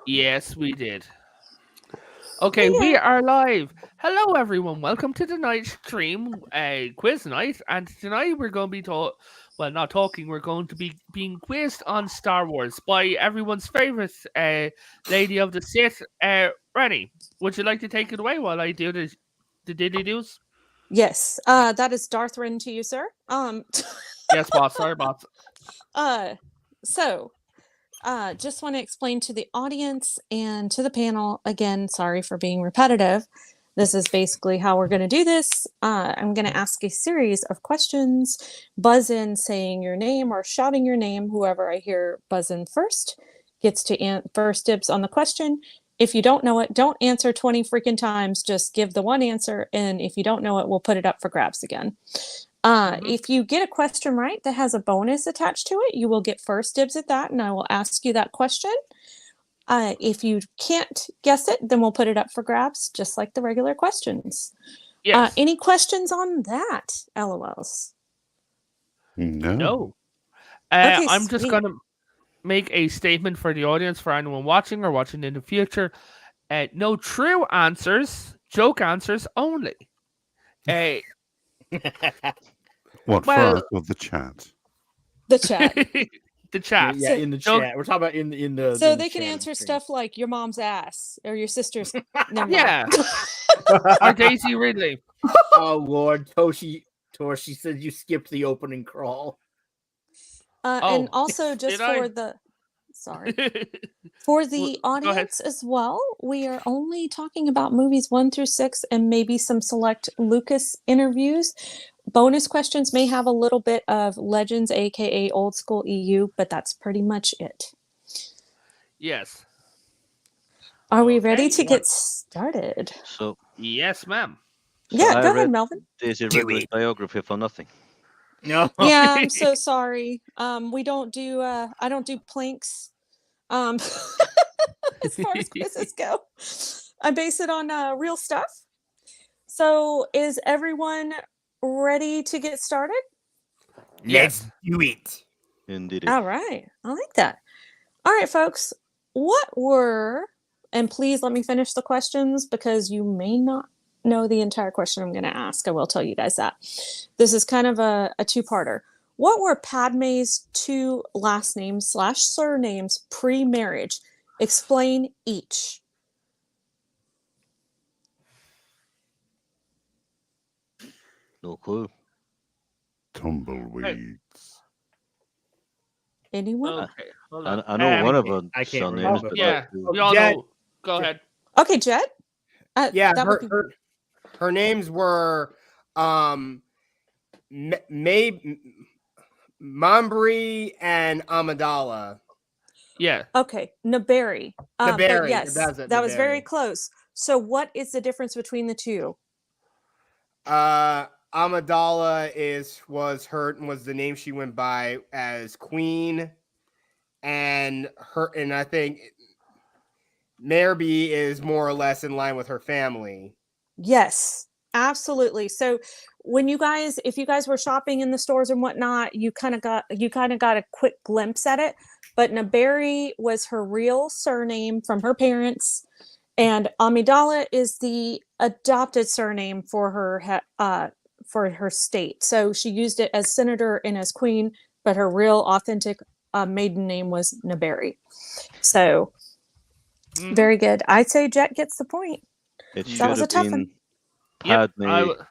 Yes, we did. Okay, Oh we yeah. are live. Hello, everyone. Welcome to tonight's stream, quiz night. And tonight we're going to be well, not talking. We're going to be being quizzed on Star Wars by everyone's favorite lady of the Sith, Rennie. Would you like to take it away while I do the diddy doos? Yes. That is Darth Ren to you, sir. Yes, boss. Sorry, boss. Uh, so just want to explain to the audience and to the panel again. Sorry for being repetitive. This is basically how we're going to do this. I'm going to ask a series of questions. Buzz in saying your name or shouting your name. Whoever I hear buzz in first gets to first dibs on the question. If you don't know it, don't answer 20 freaking times. Just give the one answer. And if you don't know it, we'll put it up for grabs again. If you get a question right that has a bonus attached to it, you will get first dibs at that, and I will ask you that question. If you can't guess it, then we'll put it up for grabs, just like the regular questions. Yes. Any questions on that, LOLs? No. Okay, I'm just sweet. going to make a statement for the audience, for anyone watching or watching in the future. No true answers, joke answers only. Uh, What for well, us or the chat? The chat. the chat. Yeah, in the Joke- chat. We're talking about in the. So in the they can chat answer stream. stuff like your mom's ass or your sister's. Never Yeah. mind. Or Daisy Ridley. Oh Lord, Toshi said you skipped the opening crawl. And Oh, also just did I? for the sorry. For the Well, go ahead. audience as well, we are only talking about movies 1 through 6 and maybe some select Lucas interviews. Bonus questions may have a little bit of Legends, aka Old School EU, but that's pretty much it. Yes. Are we ready Okay. to get started? So, Yes, ma'am. Yeah, I go ahead, read Melvin. Daisy Ridley's biography for nothing. No. Yeah, I'm so sorry. We don't do I don't do planks. As far as quizzes go. I base it on real stuff. So is everyone ready to get started? Yes. do it. Indeed. All right. I like that. All right, folks. What were, and please let me finish the questions because you may not know the entire question I'm going to ask. I will tell you guys that. This is kind of a two-parter. What were Padme's 2 last names / surnames pre-marriage? Explain each. No clue. Tumbleweeds. Anyone? Okay. Hold on. I know one of I her can't surnames, remember. but Yeah, not two. we all Jet. know. Go ahead. Okay, Jet. Yeah, that would be- her names were Mambri and Amidala. Yeah. Okay, Naberi. But Naberi, yes, that's it, that was very Naberi. close. So what is the difference between the two? Amidala was the name she went by as queen, and I think Merby is more or less in line with her family. Yes, absolutely. So if you guys were shopping in the stores and whatnot, you kind of got a quick glimpse at it. But Naberi was her real surname from her parents, and Amidala is the adopted surname for her state. So she used it as senator and as queen, but her real authentic maiden name was Naberi. So very good. I'd say Jet gets the point. It That should was a have tough been one. Yep.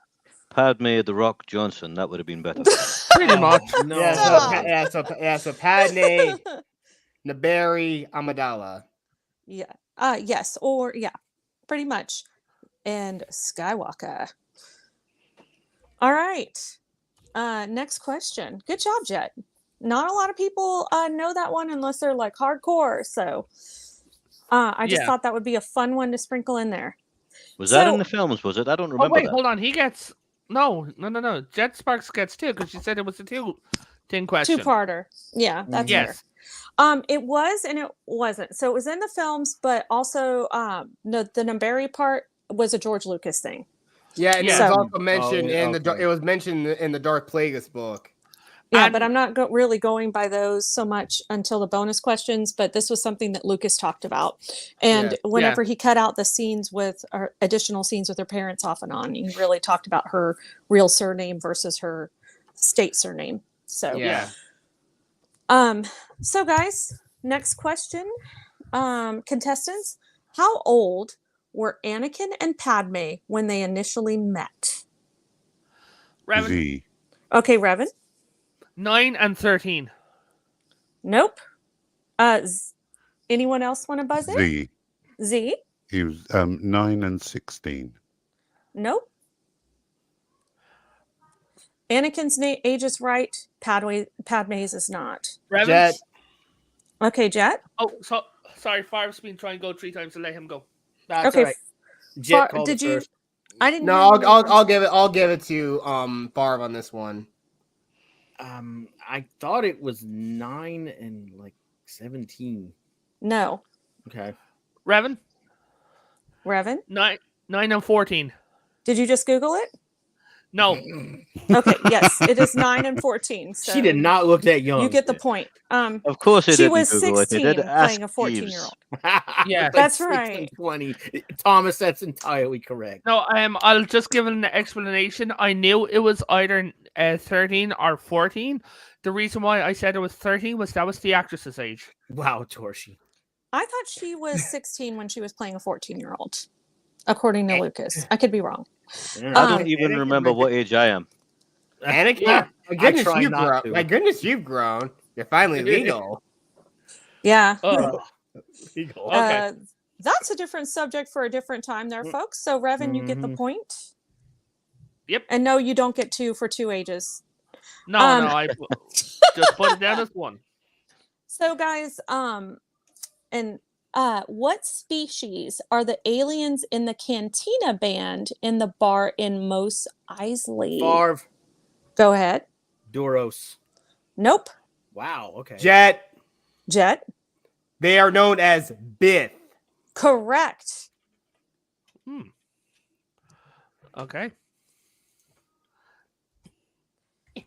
Padme the Rock Johnson. That would have been better. Pretty much. No. So Padme, Naberi, Amidala. Yeah. Yes. Or yeah, pretty much. And Skywalker. All right. Next question. Good job, Jet. Not a lot of people know that one unless they're like hardcore. So I just thought that would be a fun one to sprinkle in there. Was that in the films? Was it? I don't Oh remember wait, that. hold on. He gets no. Jet Sparks gets 2 because she said it was a 2 question. Two-parter. Yeah, that's fair. Yes. It was and it wasn't. So it was in the films, but also the Naberi part was a George Lucas thing. Yeah, and Yeah. it was also mentioned okay. it was mentioned in the Darth Plagueis book. Yeah, And- but I'm not really going by those so much until the bonus questions. But this was something that Lucas talked about. And Yeah. whenever he cut out the scenes with or additional scenes with her parents off and on, he really talked about her real surname versus her state surname. So, Yeah. So guys, next question. Contestants, how old were Anakin and Padme when they initially met? Revan, Z. Okay, Revan. 9 and 13. Nope. Anyone else want to buzz in? Z. Z? He was 9 and 16. Nope. Anakin's age is right. Padme's is not. Revan? Jet. Okay, Jet. Oh, sorry. Farv's been trying to go 3 times to let him go. That's Okay. all right. Jet called Did it you? first. I didn't. No, hear you. I'll give it to Barb on this one. I thought it was 9 and like 17. No, Okay. Revan? Revan. 9 and 14. Did you just Google it? No. Okay. Yes, it is 9 and 14. So She did not look that young. You get the point. Of course, it She didn't was Google it. They 16 did ask playing a 14-year-old. Yeah. Like That's 6 and right. 20. Thomas, that's entirely correct. No, I'll just give an explanation. I knew it was either 13 or 14. The reason why I said it was 13 was that was the actress's age. Wow, Torshi. I thought she was 16 when she was playing a 14-year-old, according to Lucas. I could be wrong. I don't even Anakin remember what age I am. Anakin, Yeah, my goodness, try you've not grown. to. My goodness, you've grown. You're finally legal. Yeah. Oh, Legal. okay. That's a different subject for a different time there, folks. So, Revan, you get the Mhm. point. Yep. And no, you don't get 2 for 2 ages. No, Um, I just put it down as 1. So, guys, what species are the aliens in the Cantina band in the bar in Mos Eisley? Favre, Go ahead. Duros. Nope. Wow, okay. Jet. Jet. They are known as Bith. Correct. Okay.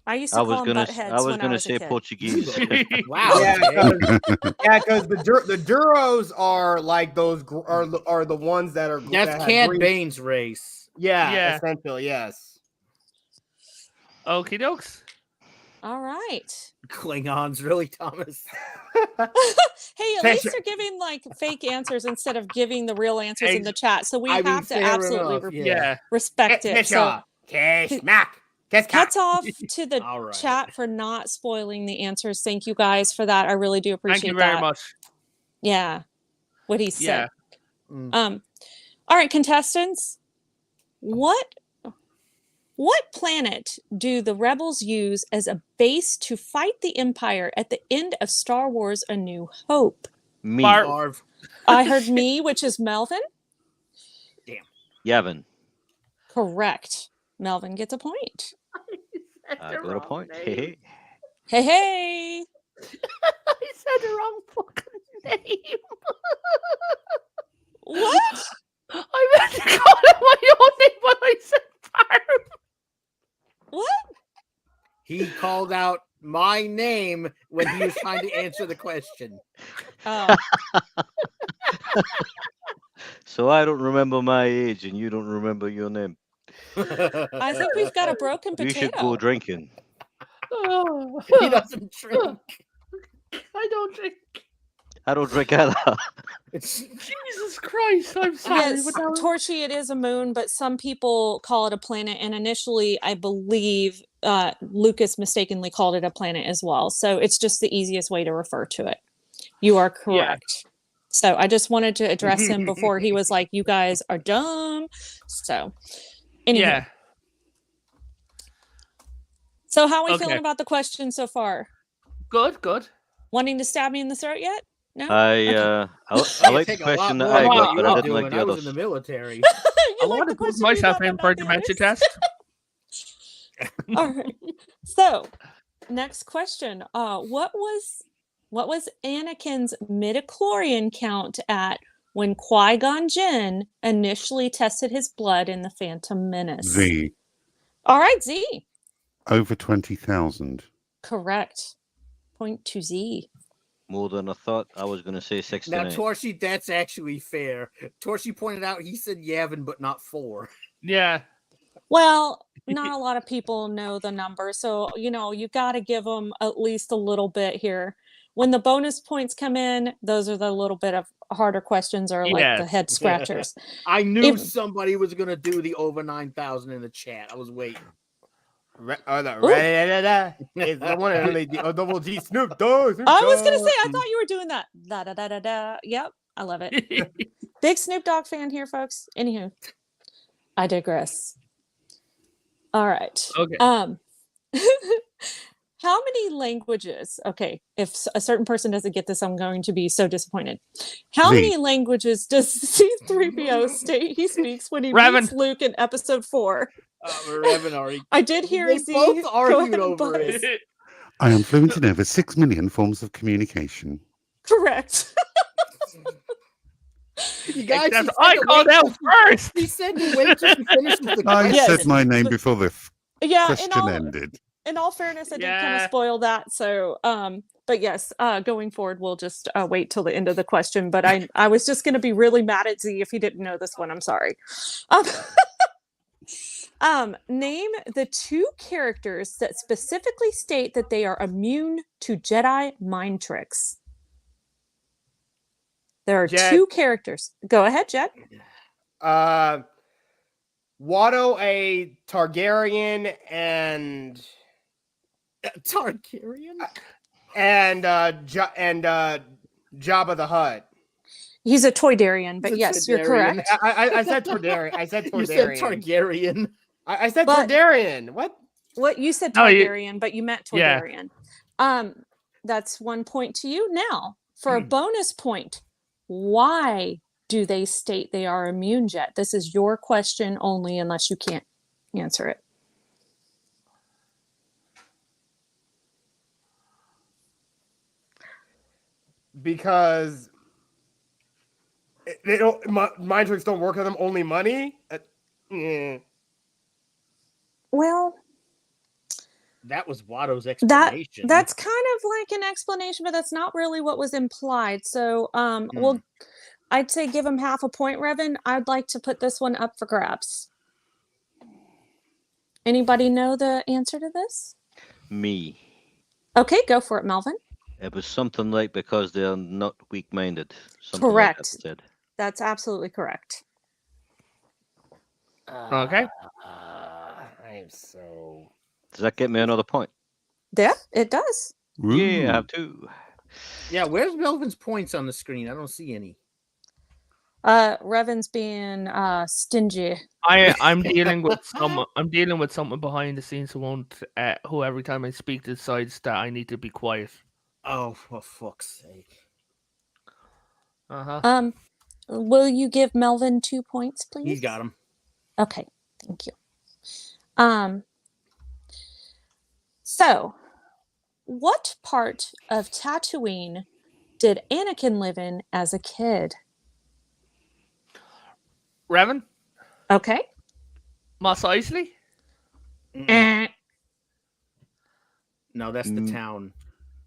I used to call them butt I heads was when I gonna was a say kid. Portuguese. Wow. Yeah, okay. because the Duros are like those are the ones that are that That's have Cad green- Bane's race. Yeah, Yeah. essentially, yes. Okie dokes. All right. Klingons, really, Thomas? Hey, at Thank least you. they're giving like fake answers instead of giving the real answers in the chat. So we I mean, have to fair absolutely enough, Yeah. respect it. So hats off to the All right. chat for not spoiling the answers. Thank you guys for that. I really do appreciate Thank you very that. much. Yeah. What he said. Yeah. Mm. All right, contestants. What planet do the rebels use as a base to fight the Empire at the end of Star Wars A New Hope? Me, Bar- Favre. I heard me, which is Melvin. Yavin. Correct. Melvin gets a point. I got a point. Hey, Hey, hey. I said the wrong fucking name. What? I meant to call it my own name, but I said Barb. What? He called out my name when he was trying to answer the question. Oh, so I don't remember my age, and you don't remember your name. I think we've got a broken We should go potato. drinking. He doesn't drink. I don't drink. I don't drink either. It's Jesus Christ, I'm sorry. Yes, but that was- Torchy, it is a moon, but some people call it a planet. And initially, I believe Lucas mistakenly called it a planet as well. So it's just the easiest way to refer to it. You are correct. So I just wanted to address him before he was like, you guys are dumb. So, anyway. Yeah. So, how are we Okay. feeling about the question so far? Good, good. Wanting to stab me in the throat yet? No? I like the take a lot question that more I than got, what but you I were didn't like doing. the I was others. in the military. You I like want the to put question you myself got in but for a not dementia theirs? test. All right. So, next question. What was Anakin's midichlorian count at when Qui-Gon Jinn initially tested his blood in the Phantom Menace? Z. All right, Z. Over 20,000. Correct. Point to Z. More than I thought. I was going to say 6 to Now, 9. Torshi, that's actually fair. Torshi pointed out he said Yavin, but not 4. Yeah. Well, not a lot of people know the number, so you got to give them at least a little bit here. When the bonus points come in, those are the little bit of harder questions or like the Yes. head scratchers. I knew If- somebody was gonna do the over 9,000 in the chat. I was waiting. It's the one and only double G Snoop Dogg. I was gonna say, I thought you were doing that. Da da da da da. Yep, I love it. Big Snoop Dogg fan here, folks. Anywho, I digress. All right. Okay. How many languages? Okay, if a certain person doesn't get this, I'm going to be so disappointed. How Z. many languages does C-3PO state he speaks when he Revan. meets Luke in Episode 4? Revan already. I did hear They Z. both Go argued ahead, over Buzz. it. I am fluent in over 6 million forms of communication. Correct. You guys, Except he I said to called wait out till- first. He said to wait till he finishes the I question. Yes. said my name before the Yeah, question ended. in all fairness, I did kind Yeah. of spoil that. So, but yes, going forward, we'll just wait till the end of the question. But I was just going to be really mad at Z if he didn't know this one. I'm sorry. Name the 2 characters that specifically state that they are immune to Jedi mind tricks. There are Jet. 2 characters. Go ahead, Jet. Watto a Targaryen and Targaryen. Jabba the Hutt. He's a Toydarian, but He's a yes, you're Toydarian. correct. I said Targaryen. I said You said Targaryen. Targaryen. I said But- Targaryen. What? What you said Oh, you- Targaryen, but you meant Yeah. Toydarian. That's 1 point to you. Now, for a bonus point, why do they state they are immune, Jet? This is your question only, unless you can't answer it. Because they don't. Mind tricks don't work on them. Only money. Well, That was Watto's that explanation. that's kind of like an explanation, but that's not really what was implied. So, well, I'd say give him half a point, Revan. I'd like to put this one up for grabs. Anybody know the answer to this? Me. Okay, go for it, Melvin. It was something like because they're not weak-minded. Something Correct. Like that said. That's absolutely correct. Okay. I'm so. Does that get me another point? Yeah, it does. Yeah, I Ooh. have 2. Yeah, where's Melvin's points on the screen? I don't see any. Revan's being stingy. I'm dealing with something behind the scenes who every time I speak decides that I need to be quiet. Oh, for fuck's sake. Uh-huh. Will you give Melvin 2 points, please? He's got him. Okay, thank you. So, what part of Tatooine did Anakin live in as a kid? Revan? Okay. Moss Eisley? Eh. No, that's the town.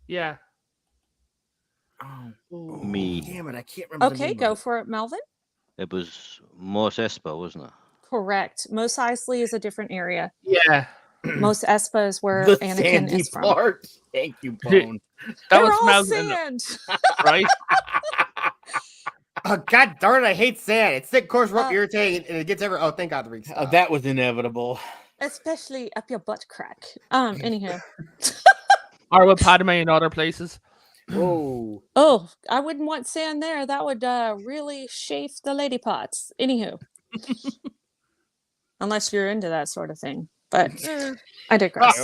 Yeah. Oh, Me. damn it! I can't remember. the Okay, name go of it. for it, Melvin. It was Mos Espa, wasn't it? Correct. Mos Eisley is a different area. Yeah. Mos Espa is where The Anakin sandy is from. part. Thank you, Bone. That They're was all Melvin, sand. right? Oh, God darn it! I hate sand. It's thick, coarse, rough, Uh, irritating, and it gets every. Oh, thank God the ring stopped. That was inevitable. Especially up your butt crack. Anyhow. Or with Padme in other places. Whoa. Oh, I wouldn't want sand there. That would really chafe the lady parts. Anywho. Unless you're into that sort of thing. But I digress.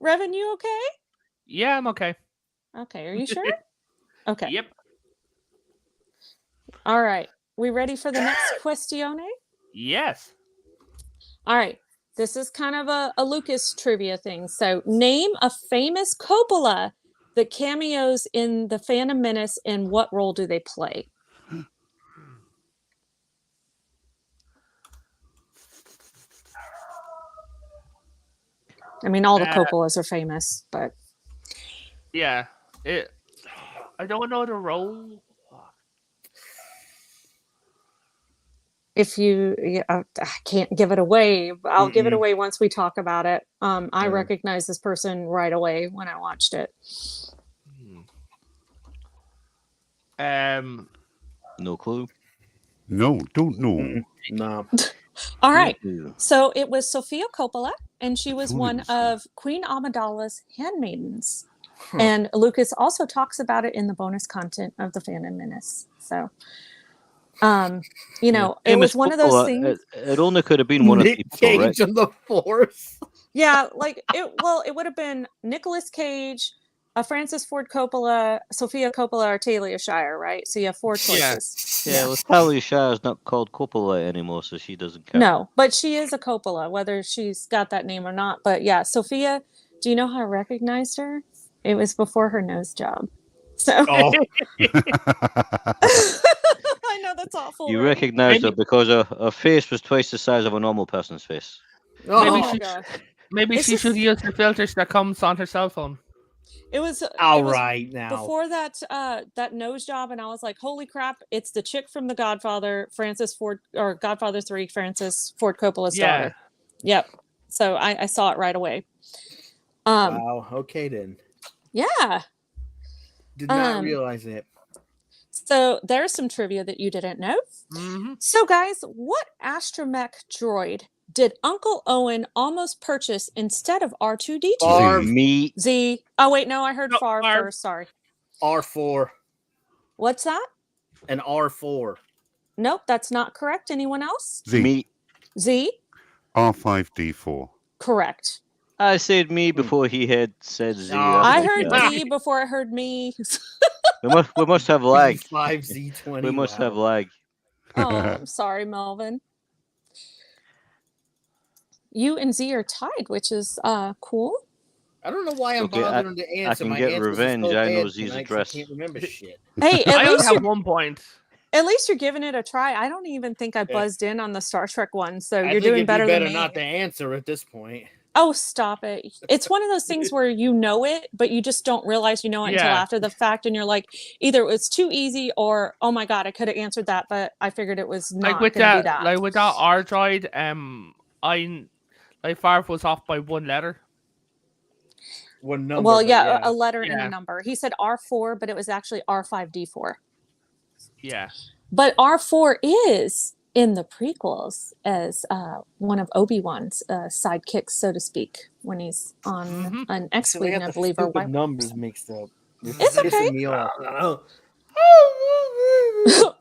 Revan, you okay? Yeah, I'm okay. Okay, are you sure? Okay. Yep. All right. We ready for the next questione? Yes. All right. This is kind of a Lucas trivia thing. So, name a famous Coppola that cameos in The Phantom Menace, and what role do they play? I mean, all the Uh, Coppolas are famous, but Yeah. I don't know the role. if you, yeah, I can't give it away. I'll give it Mm-mm. away once we talk about it. I Yeah. recognized this person right away when I watched it. No clue. No, don't know. Mm-mm. No. All right. No clue. So it was Sofia Coppola, and she was thought it one was of Queen Amidala's handmaidens. Huh. And Lucas also talks about it in the bonus content of the Phantom Menace. So, you know, it Famous was one of those Coppola, things. It only could have been one of Nick people, Cage right? and the Force. Yeah, like it. Well, it would have been Nicolas Cage, Francis Ford Coppola, Sophia Coppola, or Talia Shire, right? So you have 4 Yeah. choices. Yeah, well, Talia Shire's not called Coppola anymore, so she doesn't count. No, but she is a Coppola, whether she's got that name or not. But yeah, Sophia, do you know how I recognized her? It was before her nose job. So Oh, I know that's awful. You right? recognise her Maybe- because her face was twice the size of a normal person's face. Oh Maybe my she- gosh. Maybe It's she should just- use the filters that comes on her cell phone. It was all it was right now. before that that nose job, and I was like, holy crap, it's the chick from The Godfather, Francis Ford, or Godfather 3, Francis Ford Coppola's Yeah. daughter. Yep. So I saw it right away. Wow. Okay then. Yeah. Did not Um, realize it. So there's some trivia that you didn't know. Mm-hmm. So guys, what astromech droid did Uncle Owen almost purchase instead of R2D2? Barf. Me, Z. Oh wait, no, I heard No, Far Farv. first. Sorry. R4. What's that? An R4. Nope, that's not correct. Anyone else? Z, me. Z. R5D4. Correct. I said me before he had said Z. No. that's I like heard that. Z before I heard me. We must have lag. 5Z20. We must have wow. lag. Oh, I'm sorry, Melvin. You and Z are tied, which is cool. I don't know why I'm Okay, I- bothering to answer. can My get answers are revenge. so I know bad Z's tonight, address. I can't remember shit. Hey, I only have 1 point. at least you're giving it a try. I don't even think I buzzed in on the Star Trek one, so I you're think doing it'd be better better than me. not to answer at this point. Oh, stop it. It's one of those things where you know it, but you just don't realize you know it until Yeah. after the fact. And you're like, either it was too easy or, oh my God, I could have answered that, but I figured it was not Like with going to be that, that. like with that R droid, Farv was off by 1 letter. One number. Well, but yeah, a letter and Yeah. a number. He said R4, but it was actually R5D4. Yeah. But R4 is in the prequels as one of Obi-Wan's sidekicks, so to speak, when he's on Mhm. an So they X-Wing, got I the believe, or stupid Y. numbers mixed up. This It's is pissing okay. me off.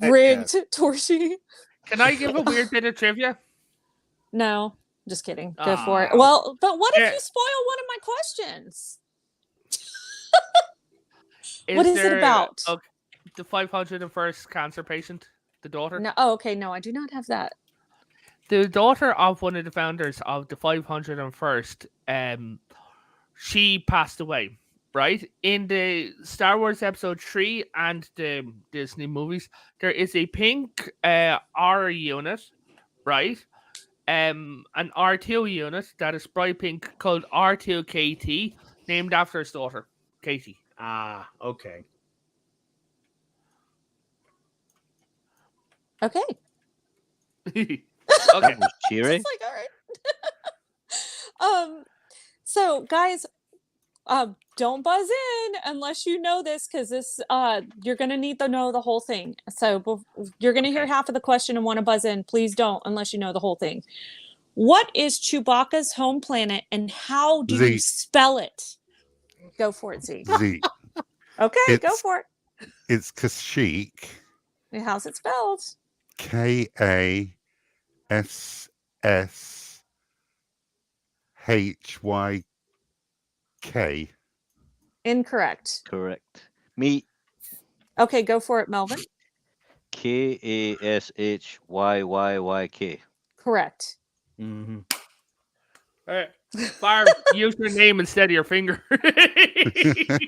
Rigged, Torshi. Can I give a weird bit of trivia? No, just kidding. Go for it. Ah. Well, but what if Yeah. you spoil one of my questions? Is What is it there, about? The 501st cancer patient, the daughter? No. Oh, okay. No, I do not have that. The daughter of one of the founders of the 501st, she passed away, right? In the Star Wars Episode 3 and the Disney movies, there is a pink R unit, right? An R2 unit that is bright pink called R2KT, named after his daughter, Katie. Ah, okay. Okay. Okay. That was cheery. It's like, all right. So guys, don't buzz in unless you know this, because this you're gonna need to know the whole thing. So you're gonna hear Okay. half of the question and want to buzz in. Please don't unless you know the whole thing. What is Chewbacca's home planet and how do you Z. spell it? Go for it, Z. Z. Okay, go It's- for it. It's Kashyyyk. How's it spelled? KASSHYK. Incorrect. Correct. Me, Okay, go for it, Melvin. KASHYYYK. Correct. Mm-hmm. Farv, use your name instead of your finger.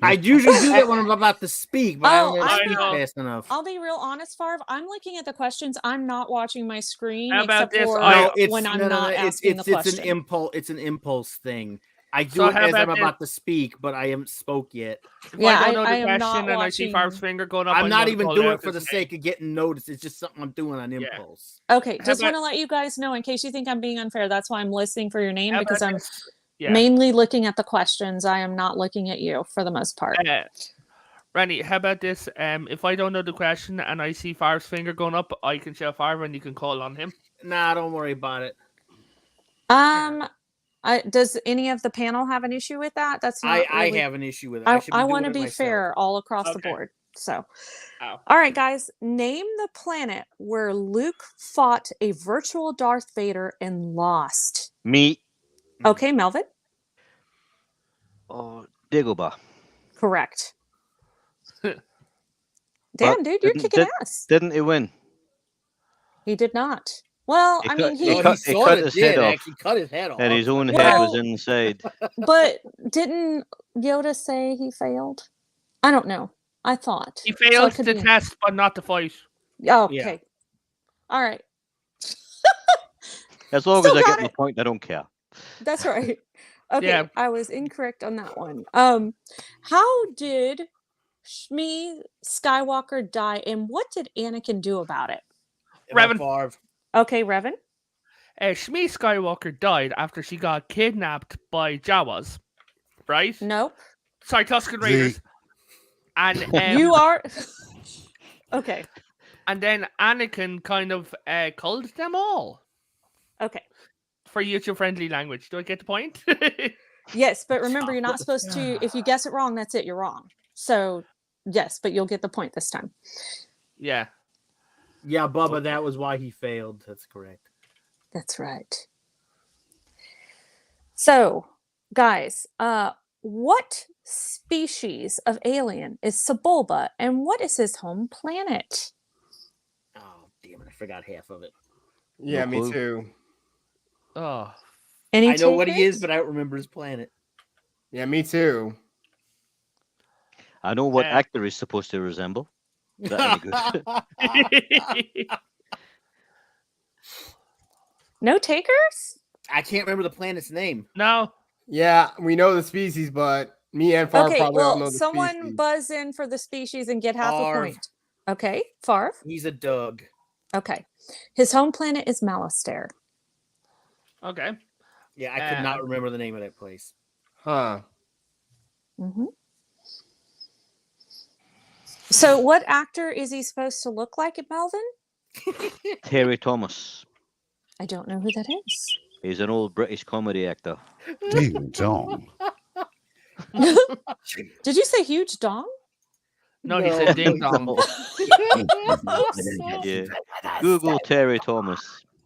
I usually do that when I'm about to speak, but I don't Oh, know I speak know. fast enough. I'll be real honest, Farv. I'm looking at the questions. I'm not watching my screen How about except this? for I- when I'm not asking the it's question. an impulse. It's an impulse thing. I do So it how as I'm about this? about to speak, but I haven't spoke yet. If Yeah, I don't know I the am not question and I see watching- Farf's finger going up, I'm not gonna even call doing out it for the his name. sake of getting noticed. It's just something I'm doing on Yeah. impulse. Okay, How just want about- to let you guys know in case you think I'm being unfair. That's why I'm listening for your name How because about I'm this? Yeah. mainly looking at the questions. I am not looking at you for the most part. Randy, how about this? If I don't know the question and I see Farf's finger going up, I can shout Farf and you can call on him. Nah, don't worry about it. Does any of the panel have an issue with that? That's not. I really- have an issue with it. I should be I doing want to it be myself. fair all across the Okay. board. So, Ow. all right, guys, name the planet where Luke fought a virtual Darth Vader and lost. Me. Okay, Melvin, Oh, Dagobah. correct. Damn, dude, you're didn't- kicking did- ass. Didn't he win? He did not. Well, He I cut- mean, he Oh, cut- he he sort cut of his head did off. actually cut his head off. And his own head was Well- inside. but didn't Yoda say he failed? I don't know. I thought He So it failed could the be- test, but not the fight. Oh, okay. All right. As long Still as I got get my it. point, I don't care. That's right. Okay, Yeah. I was incorrect on that one. How did Shmi Skywalker die, and what did Anakin do about it? Revan. Favre. Okay, Revan. Shmi Skywalker died after she got kidnapped by Jawas, right? Nope. Sorry, Tusken Raiders. And You are. Okay. and then Anakin kind of culled them all Okay. for user-friendly language. Do I get the point? Yes, but remember, you're not supposed to. If you guess it wrong, that's it. You're wrong. So, yes, but you'll get the point this time. Yeah. Yeah, Bubba, that was why he failed. That's correct. That's right. So, guys, what species of alien is Sebulba, and what is his home planet? Oh, damn it. I forgot half of it. Yeah, No me clue. too. Oh. Any I know what he takers? is, but I don't remember his planet. Yeah, me too. I know what Uh, actor he's supposed to resemble. Is that any good? No takers? I can't remember the planet's name. No. Yeah, we know the species, but me and Far Okay, probably don't know well, the someone species. buzz in for the species and get half a Farv. point. Okay, Farv. He's a Doug. Okay. His home planet is Malastare. Okay. Yeah, I could not remember the name of that place. Huh. hmm So, what actor is he supposed to look like at Melvin? Terry Thomas. I don't know who that is. He's an old British comedy actor. Ding dong. Did you say huge dong? No, he said ding dong. Yeah. Google Terry Thomas.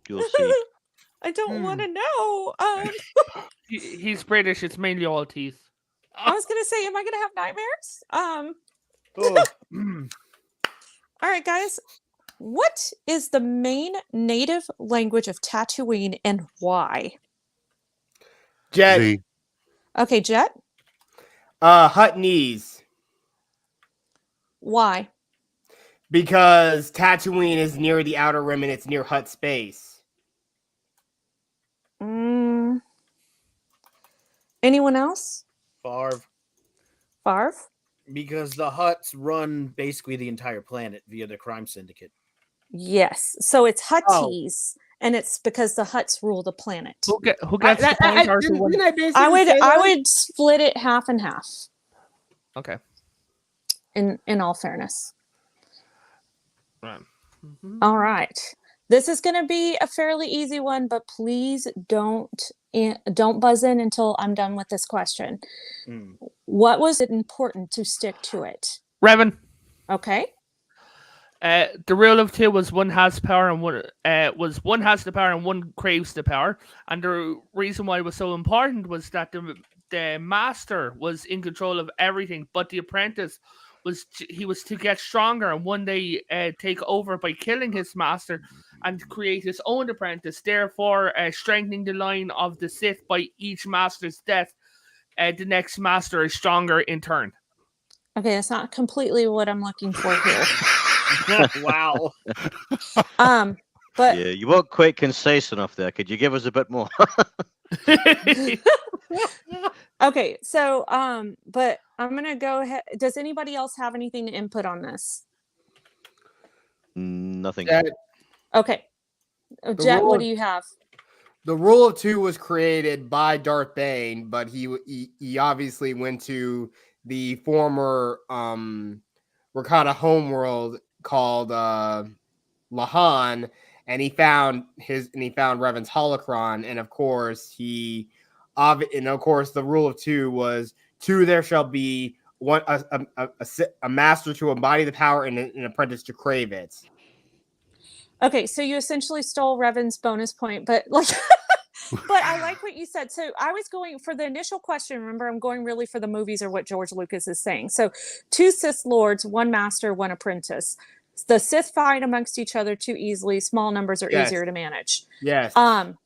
You'll see. I don't Hmm. want to know. He's British. It's mainly all teeth. I was gonna say, am I gonna have nightmares? Oh, All right, guys. What is the main native language of Tatooine and why? Jet, Z. Okay, Jet. Hutnese, Why? because Tatooine is near the outer rim and it's near Hut space. Anyone else? Favre. Barv? Because the Hutts run basically the entire planet via the crime syndicate. Yes. So it's Hutties, and it's because the Hutts rule the planet. Who gets the point? Or who wins? I would split it half and half. Okay. In all fairness. Right. Mhm. All right. This is going to be a fairly easy one, but please don't buzz in until I'm done with this question. Mm. What was it important to stick to it? Revan. Okay. The rule of two was one has power and one has the power and one craves the power. And the reason why it was so important was that the master was in control of everything, but the apprentice was to get stronger and one day take over by killing his master and create his own apprentice, therefore strengthening the line of the Sith. By each master's death, the next master is stronger in turn. Okay, that's not completely what I'm looking for here. Wow. But But Yeah, you weren't quite concise enough there. Could you give us a bit more? okay, so but I'm gonna go ahead. Does anybody else have anything to input on this? Nothing. Jet, Okay, The Jet, what rule- do you have? the rule of two was created by Darth Bane, but he obviously went to the former Rakata homeworld called Lahan, and he found Revan's holocron, and of course the rule of two was two. There shall be one a master to embody the power and an apprentice to crave it. Okay, so you essentially stole Revan's bonus point, but like, but I like what you said. So I was going for the initial question. Remember, I'm going really for the movies or what George Lucas is saying. So 2 Sith Lords, 1 master, 1 apprentice. The Sith fight amongst each other too easily. Small numbers are Yes. easier to manage. Yes. And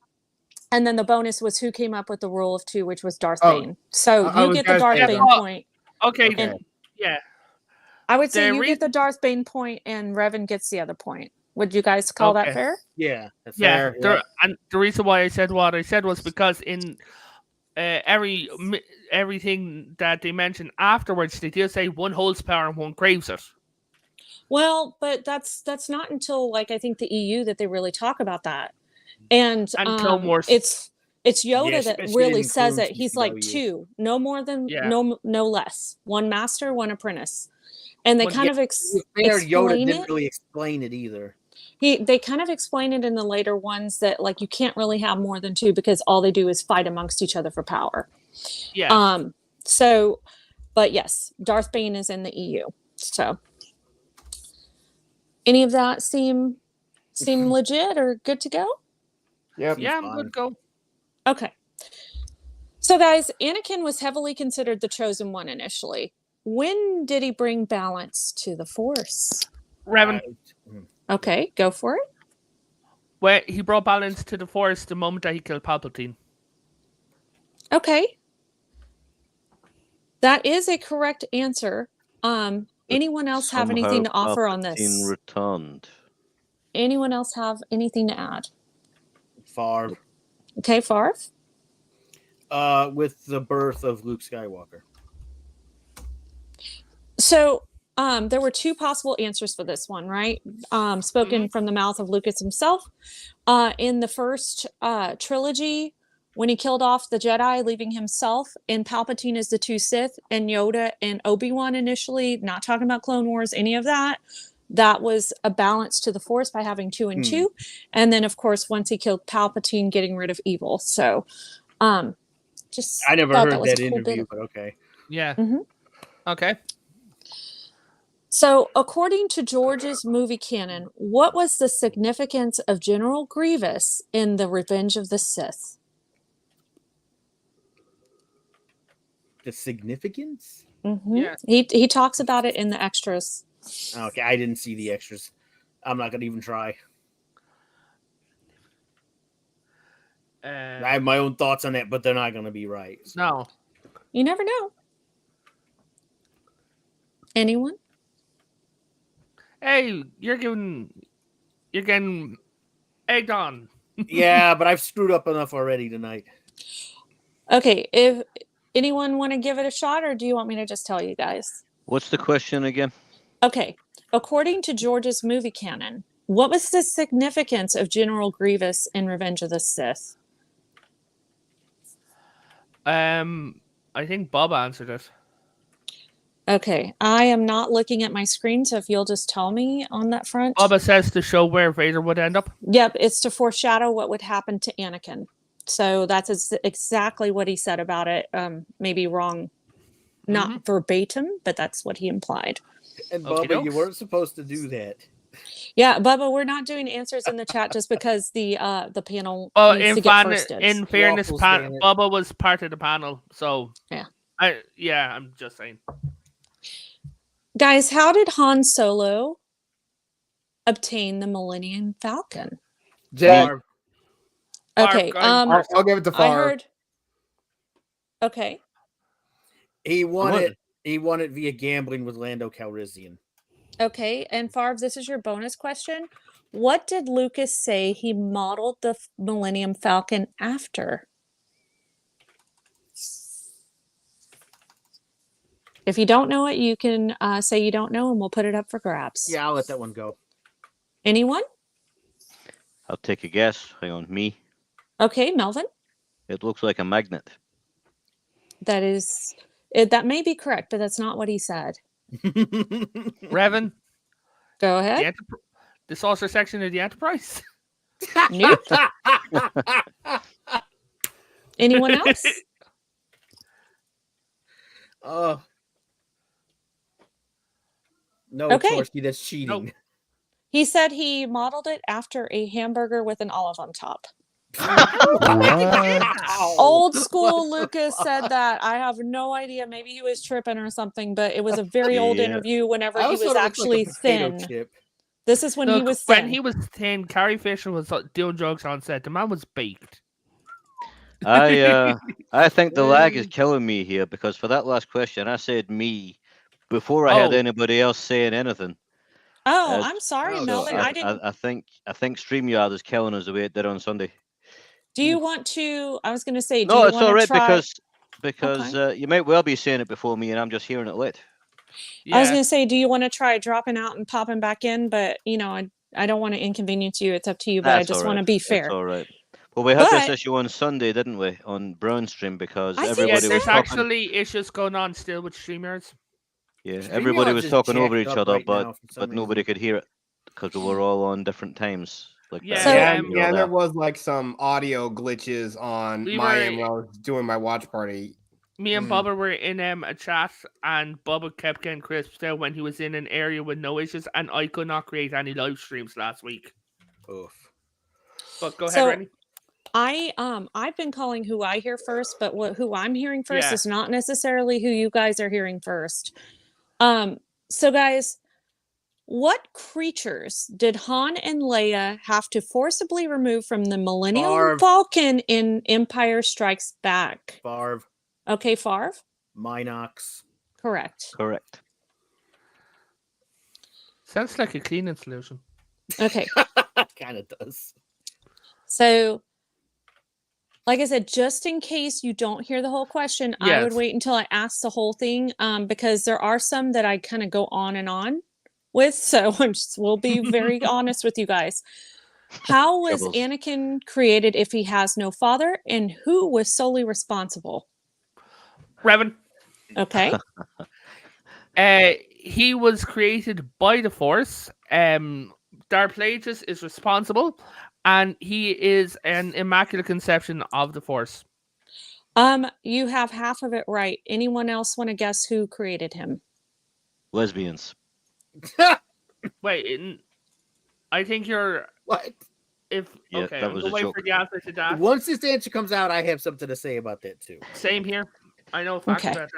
then the bonus was who came up with the rule of 2, which was Darth Oh, Bane. So I you was get the gonna Darth say Bane that. point. Okay, Okay. And yeah. I would say The you get the Darth Bane point and Revan gets the other point. Would you guys call that Okay. fair? Yeah, that's Yeah, fair. and the reason why I said what I said was because in everything that they mentioned afterwards, they do say one holds power and one craves it. Well, but that's not until like I think the EU that they really talk about that. And Clone Wars. it's Yoda Yeah, that especially really in says Clone it. He's like TCW. 2, no more than Yeah. no less. 1 master, 1 apprentice. And they Well, kind yeah, of Fair, Yoda explain didn't it. really explain it either. They kind of explain it in the later ones that like you can't really have more than 2 because all they do is fight amongst each other for power. Yeah. So, but yes, Darth Bane is in the EU. So, any of that seem legit or good to go? Yep. Yeah, I'm fine. good. Go. Okay. So, guys, Anakin was heavily considered the chosen one initially. When did he bring balance to the Force? Revan, Okay, go for it. where he brought balance to the Force the moment that he killed Palpatine. Okay. That is a correct answer. Anyone else have anything to Somehow offer on Palpatine this? returned. Anyone else have anything to add? Favre. Okay, Farf? With the birth of Luke Skywalker. So there were 2 possible answers for this one, right? Spoken from the mouth of Lucas himself. In the first trilogy, when he killed off the Jedi, leaving himself and Palpatine as the 2 Sith, and Yoda and Obi-Wan initially, not talking about Clone Wars, any of that. That was a balance to the Force by having 2 and 2. And then, of course, once he killed Palpatine, getting rid of evil. So, just I never thought heard was a that cool interview, bit. but okay. Yeah. Mhm. Okay. So, according to George's movie canon, what was the significance of General Grievous in The Revenge of the Sith? The significance? Mhm. Yeah. He talks about it in the extras. Okay, I didn't see the extras. I'm not gonna even try. I have my own thoughts on it, but they're not gonna be right. so. No. You never know. Anyone? Hey, you're getting egged on. Yeah, but I've screwed up enough already tonight. Okay, if anyone want to give it a shot, or do you want me to just tell you guys? What's the question again? Okay, according to George's movie canon, what was the significance of General Grievous in Revenge of the Sith? I think Bob answered it. Okay, I am not looking at my screen, so if you'll just tell me on that front. Boba says to show where Vader would end up. Yep, it's to foreshadow what would happen to Anakin. So that's exactly what he said about it. Maybe wrong, not verbatim, but that's what he implied. And Okey Bubba, you dokes. weren't supposed to do that. Yeah, Bubba, we're not doing answers in the chat just because the panel Well, needs in, to get first dibs. in fairness, Waffles, damn it. Bubba was part of the panel, so Yeah. I'm just saying. Guys, how did Han Solo obtain the Millennium Falcon? Jet, Favre. Okay, Favre, I'll give it to I Favre. heard. Okay, He won What? it. He won it via gambling with Lando Calrissian. okay, and Favre, this is your bonus question. What did Lucas say he modeled the Millennium Falcon after? If you don't know it, you can say you don't know, and we'll put it up for grabs. Yeah, I'll let that one go. Anyone? I'll take a guess. Hang on, me. Okay, Melvin. It looks like a magnet. That may be correct, but that's not what he said. Revan, Go the, ahead. the saucer section of the Enterprise. Nope. Anyone else? No, Okay. Chorsky, that's cheating. He said he modeled it after a hamburger with an olive on top. What? Old school Lucas said that. I have no idea. Maybe he was tripping or something, but it was a very old Yeah. interview whenever I he always was thought it looked like a actually potato thin. chip. This is when he Look, was thin. when he was thin, Carrie Fisher was doing jokes on set. The man was baked. I think the lag is killing me here because for that last question, I said me before I had Oh. anybody else saying anything. Oh, As- I'm sorry, so Melvin. shit. I didn't. I think StreamYard is killing us the way it did on Sunday. Do you want to? I was going to say. Do No, you it's want all to right try? because you might well be saying it before me and I'm just hearing it late. I was Yeah. going to say, do you want to try dropping out and popping back in? But I don't want to inconvenience you. It's up to you. But I That's just all want to right. be It's fair. all right. Well, we had this But- issue on Sunday, didn't we? On Brown Stream because I think everybody Yeah, was there's talking. actually issues going on still with StreamYards. Yeah, StreamYard's everybody was just talking over jacked each up other, right now for some but nobody reason. could hear it because we were all on different times. Like that. Yeah, So- Yeah, um, yeah, and there was like some audio glitches on We my were- end when I was doing my watch party. Me and Mm. Bubba were in a chat, and Bubba kept getting crisped out when he was in an area with no issues, and I could not create any live streams last week. Oof. But go ahead, So- Rennie. I've been calling who I hear first, but who I'm hearing first Yeah. is not necessarily who you guys are hearing first. So guys, what creatures did Han and Leia have to forcibly remove from the Millennium Barf. Falcon in Empire Strikes Back? Barv, Okay, Farv? Minox. Correct. Correct. Sounds like a cleaning solution. Okay. Kind of does. So, like I said, just in case you don't hear the whole question, I would Yes. wait until I ask the whole thing because there are some that I kind of go on and on with. So we'll be very honest with you guys. How was Troubles. Anakin created if he has no father, and who was solely responsible? Revan. Okay. He was created by the Force. Darth Plagueis is responsible, and he is an immaculate conception of the Force. You have half of it right. Anyone else want to guess who created him? Lesbians. Wait, I think you're. What? If Yeah, okay, that I'm was gonna a wait joke. for the answer to that. Once this answer comes out, I have something to say about that too. Same here. I know facts Okay. about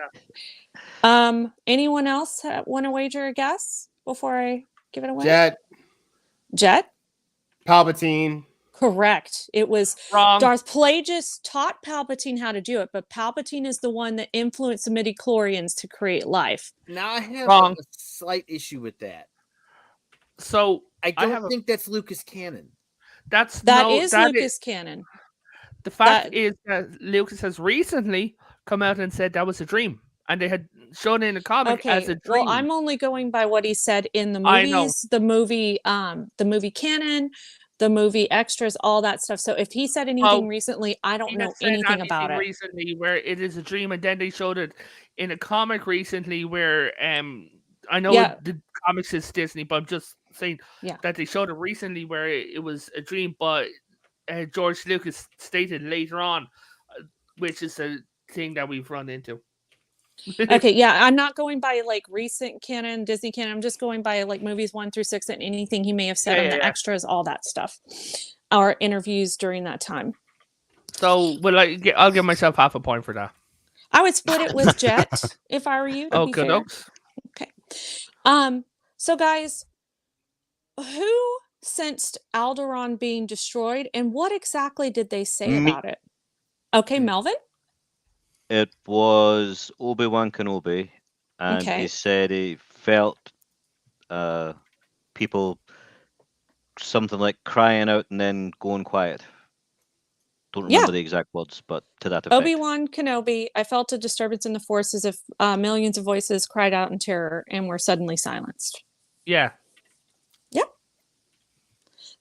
that. Anyone else want to wager a guess before I give it away? Jet, Jet? Palpatine. Correct. It was Wrong. Darth Plagueis taught Palpatine how to do it, but Palpatine is the one that influenced the midichlorians to create life. Now I have Wrong. a slight issue with that. So I I have don't a- think that's Lucas Cannon. That is that Lucas canon. The fact that- is that Lucas has recently come out and said that was a dream, and they had shown it in a comic Okay. as a dream. Well, I'm only going by what he said in the I know. movies, the movie canon, the movie extras, all that stuff. So if he said anything Oh, recently, I don't He know had said anything about it. recently where it is a dream, and then they showed it in a comic recently where I know Yeah. the comics is Disney, but I'm just saying Yeah. that they showed it recently where it was a dream, but George Lucas stated later on, which is a thing that we've run into. Okay, yeah, I'm not going by like recent canon, Disney canon. I'm just going by like movies 1 through 6 and anything he may have said Yeah, on yeah, the yeah. extras, all that stuff, or interviews during that time. So, I'll give myself half a point for that. I would split it with Jet if I were you. To Oh, be good fair. oaks. Okay. So guys, who sensed Alderaan being destroyed, and what exactly did they say Me. about it? Okay, Melvin. It was Obi-Wan Kenobi, and Okay. he said he felt people something like crying out and then going quiet. Don't Yeah. remember the exact words, but to that effect. Obi-Wan Kenobi, I felt a disturbance in the Force as if millions of voices cried out in terror and were suddenly silenced. Yeah.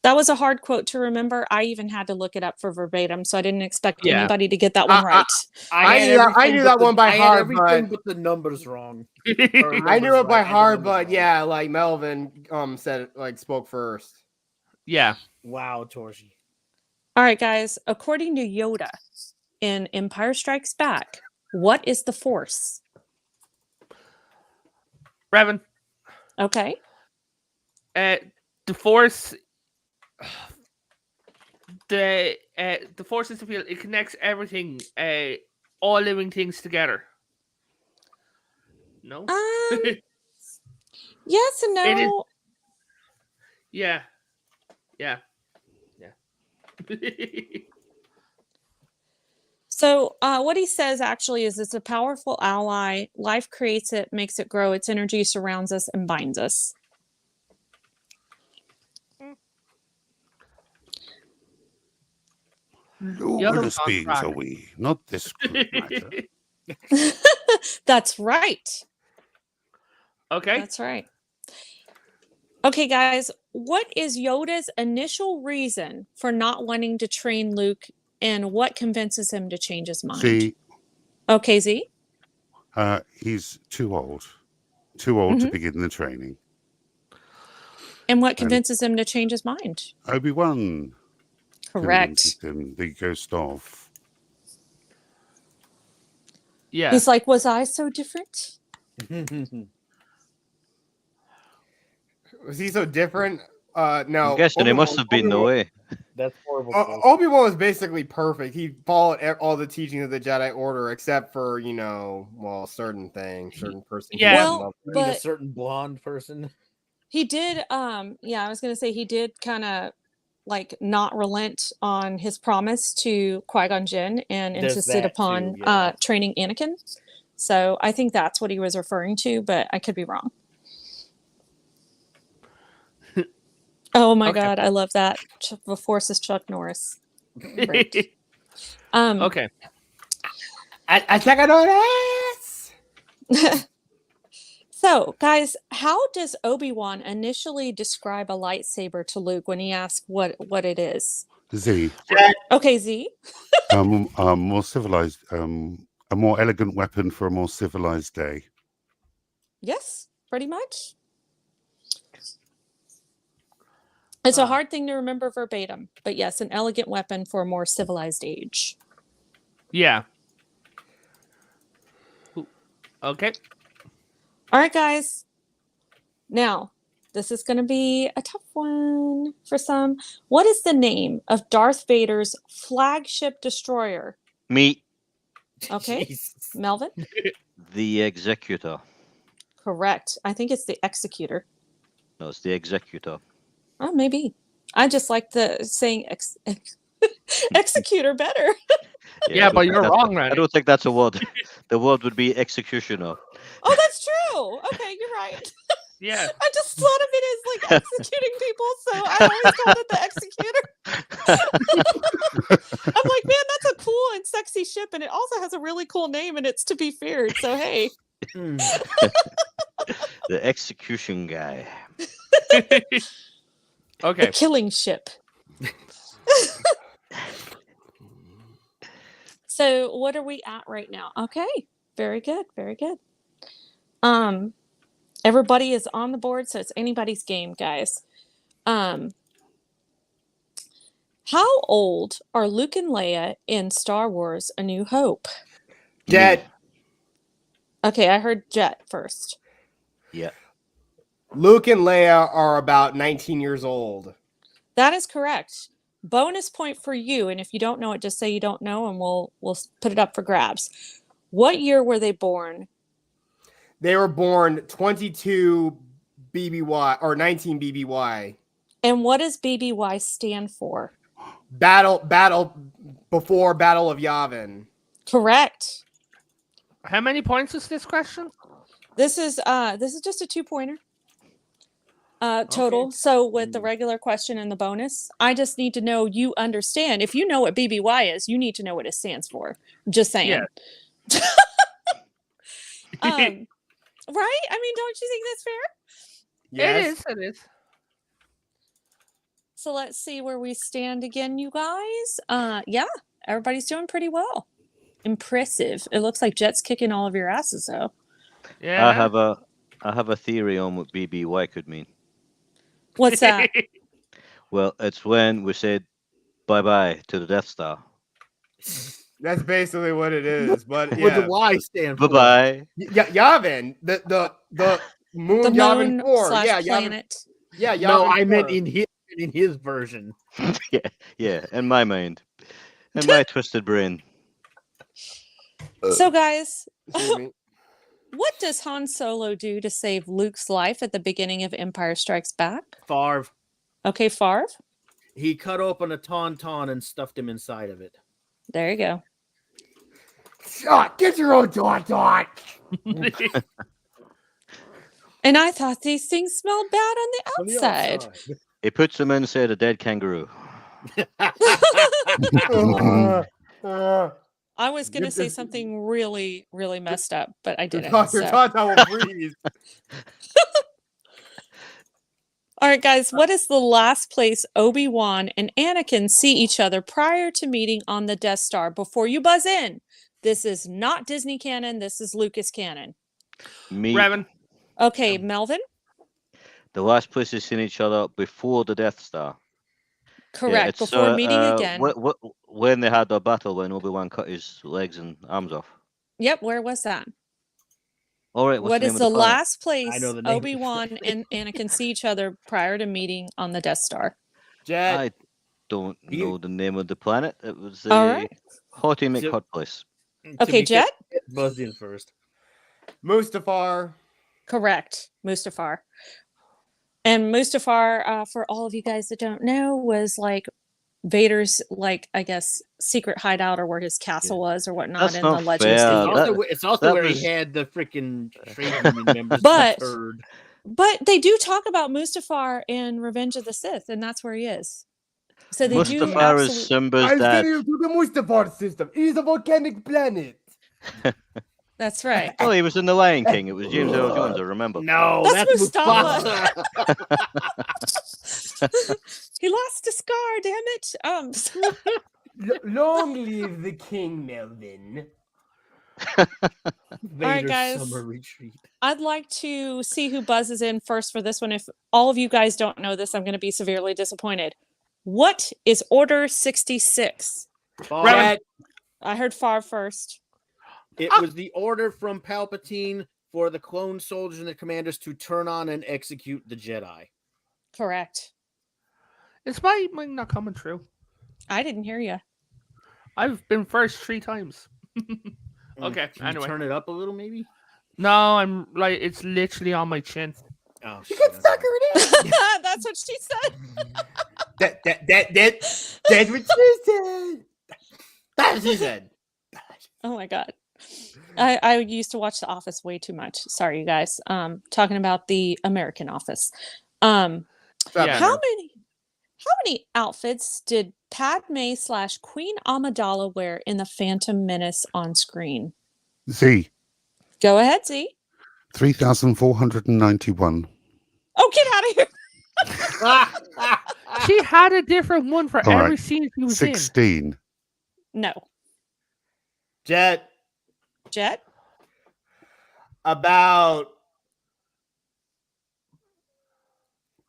That was a hard quote to remember. I even had to look it up for verbatim, so I didn't expect Yeah. anybody to get that one right. I had knew that- I everything knew but that one by I had heart, everything but- but the numbers wrong. I knew it by heart, but wrong. yeah, like Melvin said it, like spoke first. Yeah. Wow, Torshi. All right, guys. According to Yoda in Empire Strikes Back, what is the Force? Revan, Okay. the Force. The Force is the field. It connects everything, all living things together. No. Yes and It is- no. Yeah. Yeah. So what he says actually is it's a powerful ally. Life creates it, makes it grow. Its energy surrounds us and binds us. Luminous on beings track. are we, not this crude matter. That's right. Okay. That's right. Okay, guys, what is Yoda's initial reason for not wanting to train Luke, and what convinces him to change his mind? See, Okay, Z. he's too old to Mhm. begin the training. And what convinces him to change his mind? Obi-Wan Correct. convinces him, the ghost of. Yeah. He's like, was I so different? Was he so different? No. I'm guessing it must have been the way. That's horrible. Obi-Wan was basically perfect. He followed all the teachings of the Jedi Order, except for certain things, certain person. he Yeah. didn't Well, love. Being a but certain blonde person. he did, I was gonna say he did kind of like not relent on his promise to Qui-Gon Jinn and There's insisted that upon too, yeah. training Anakin. So I think that's what he was referring to, but I could be wrong. Oh my Okay. God, I love that. The Force is Chuck Norris. Great. Okay. I check it on ass. So, guys, how does Obi-Wan initially describe a lightsaber to Luke when he asks what it is? Z, Okay, Z. more civilized, a more elegant weapon for a more civilized day. Yes, pretty much. It's a hard thing to remember verbatim, but yes, an elegant weapon for a more civilized age. Yeah. Okay. All right, guys. Now, this is going to be a tough one for some. What is the name of Darth Vader's flagship destroyer? Me, Okay, Jesus. Melvin? the Executor. Correct. I think it's the Executor. No, it's the Executor. Oh, maybe. I just like the saying executor better. Yeah, I don't but think you're that's wrong, I Randy. don't think that's a word. The word would be executioner. Oh, that's true. Okay, you're right. Yeah. I just thought of it as like executing people, so I always called it the executor. I'm like, man, that's a cool and sexy ship, and it also has a really cool name, and it's to be feared. So hey, Hmm. The execution guy. Okay. the killing ship. So what are we at right now? Okay, very good, very good. Everybody is on the board, so it's anybody's game, guys. How old are Luke and Leia in Star Wars: A New Hope? Jet, Okay, I heard Jet first. Yeah. Luke and Leia are about 19 years old. That is correct. Bonus point for you, and if you don't know it, just say you don't know, and we'll put it up for grabs. What year were they born? They were born 22 BBY or 19 BBY. And what does BBY stand for? Battle before Battle of Yavin. Correct. How many points is this question? This is just a 2-pointer. Total. Okay. So with the Mm. regular question and the bonus, I just need to know you understand. If you know what BBY is, you need to know what it stands for. Just saying. Yeah. Right? I mean, don't you think that's fair? Yes. It is. So let's see where we stand again, you guys. Yeah, everybody's doing pretty well. Impressive. It looks like Jet's kicking all of your asses though. Yeah. I have a theory on what BBY could mean. What's that? Well, it's when we said bye bye to the Death Star. That's basically what it is. But What the yeah, Y stand Bye for? bye. Yavin, the moon, The Yavin moon 4. slash Yeah, Yavin. planet. Yeah, Yavin No, I meant 4. in his version. Yeah, in my mind. In my twisted brain. So guys, Excuse me. what does Han Solo do to save Luke's life at the beginning of Empire Strikes Back? Favre. Okay, Favre. He cut open a tauntaun and stuffed him inside of it. There you go. Shut! Get your own tauntaun. And I thought these things smelled bad on the outside. He puts him inside a dead kangaroo. I was going to You're say just- something really, really messed up, but I Your didn't. your so. tauntaun will freeze. All right, guys, what is the last place Obi-Wan and Anakin see each other prior to meeting on the Death Star? Before you buzz in, this is not Disney canon. This is Lucas canon. Me, Revan. Okay, Melvin? the last place they've seen each other before the Death Star. Correct. it's, Before meeting again. When they had their battle when Obi-Wan cut his legs and arms off. Yep, where was that? All right, What the is name the of the planet? last place know the name. Obi-Wan and Anakin see each other prior to meeting on the Death Star? Jet. I don't You- know the name of the planet. It was All right. Hottie So- McHot place. Okay, Jet? Buzzed in first. Mustafar. Correct. Mustafar. And Mustafar, for all of you guys that don't know, was like Vader's, like, I guess, secret hideout or where his castle was or whatnot That's in not the Legends. fair. of the- It's also that where was- he had the freaking trade union members. But- third. But they do talk about Mustafar in Revenge of the Sith, and that's where he is. So they do Mustafar is absolutely. Simba's dad. you to the Mustafar system. It is a volcanic planet. That's right. Oh, he was in The Lion King. It was James Earl Jones, I remember. No, That's that's Mustafa. Mufasa. He lost a scar, damn it. Long live the king, Melvin. Vader's guys. summer retreat. I'd like to see who buzzes in first for this one. If all of you guys don't know this, I'm going to be severely disappointed. What is Order 66? Jet, I heard Favre first. it was the order from Palpatine for the clone soldiers and the commanders to turn on and execute the Jedi. Correct. Is my not coming true? I didn't hear you. I've been first 3 times. Okay, Can you anyway. turn it up a little, maybe? No, I'm like, it's literally on my chin. Oh, You shit, get okay. suckered in. That's what she said. That's what she said. That's what she said. Oh my god. I used to watch The Office way too much. Sorry, you guys. Talking about the American Office. Yeah. How many outfits did Padme / Queen Amidala wear in the Phantom Menace on screen? Z, Go ahead, Z. 3,491. Oh, get out of here. She had a different one for All every right. scene she was in. 16. No. Jet, Jet? about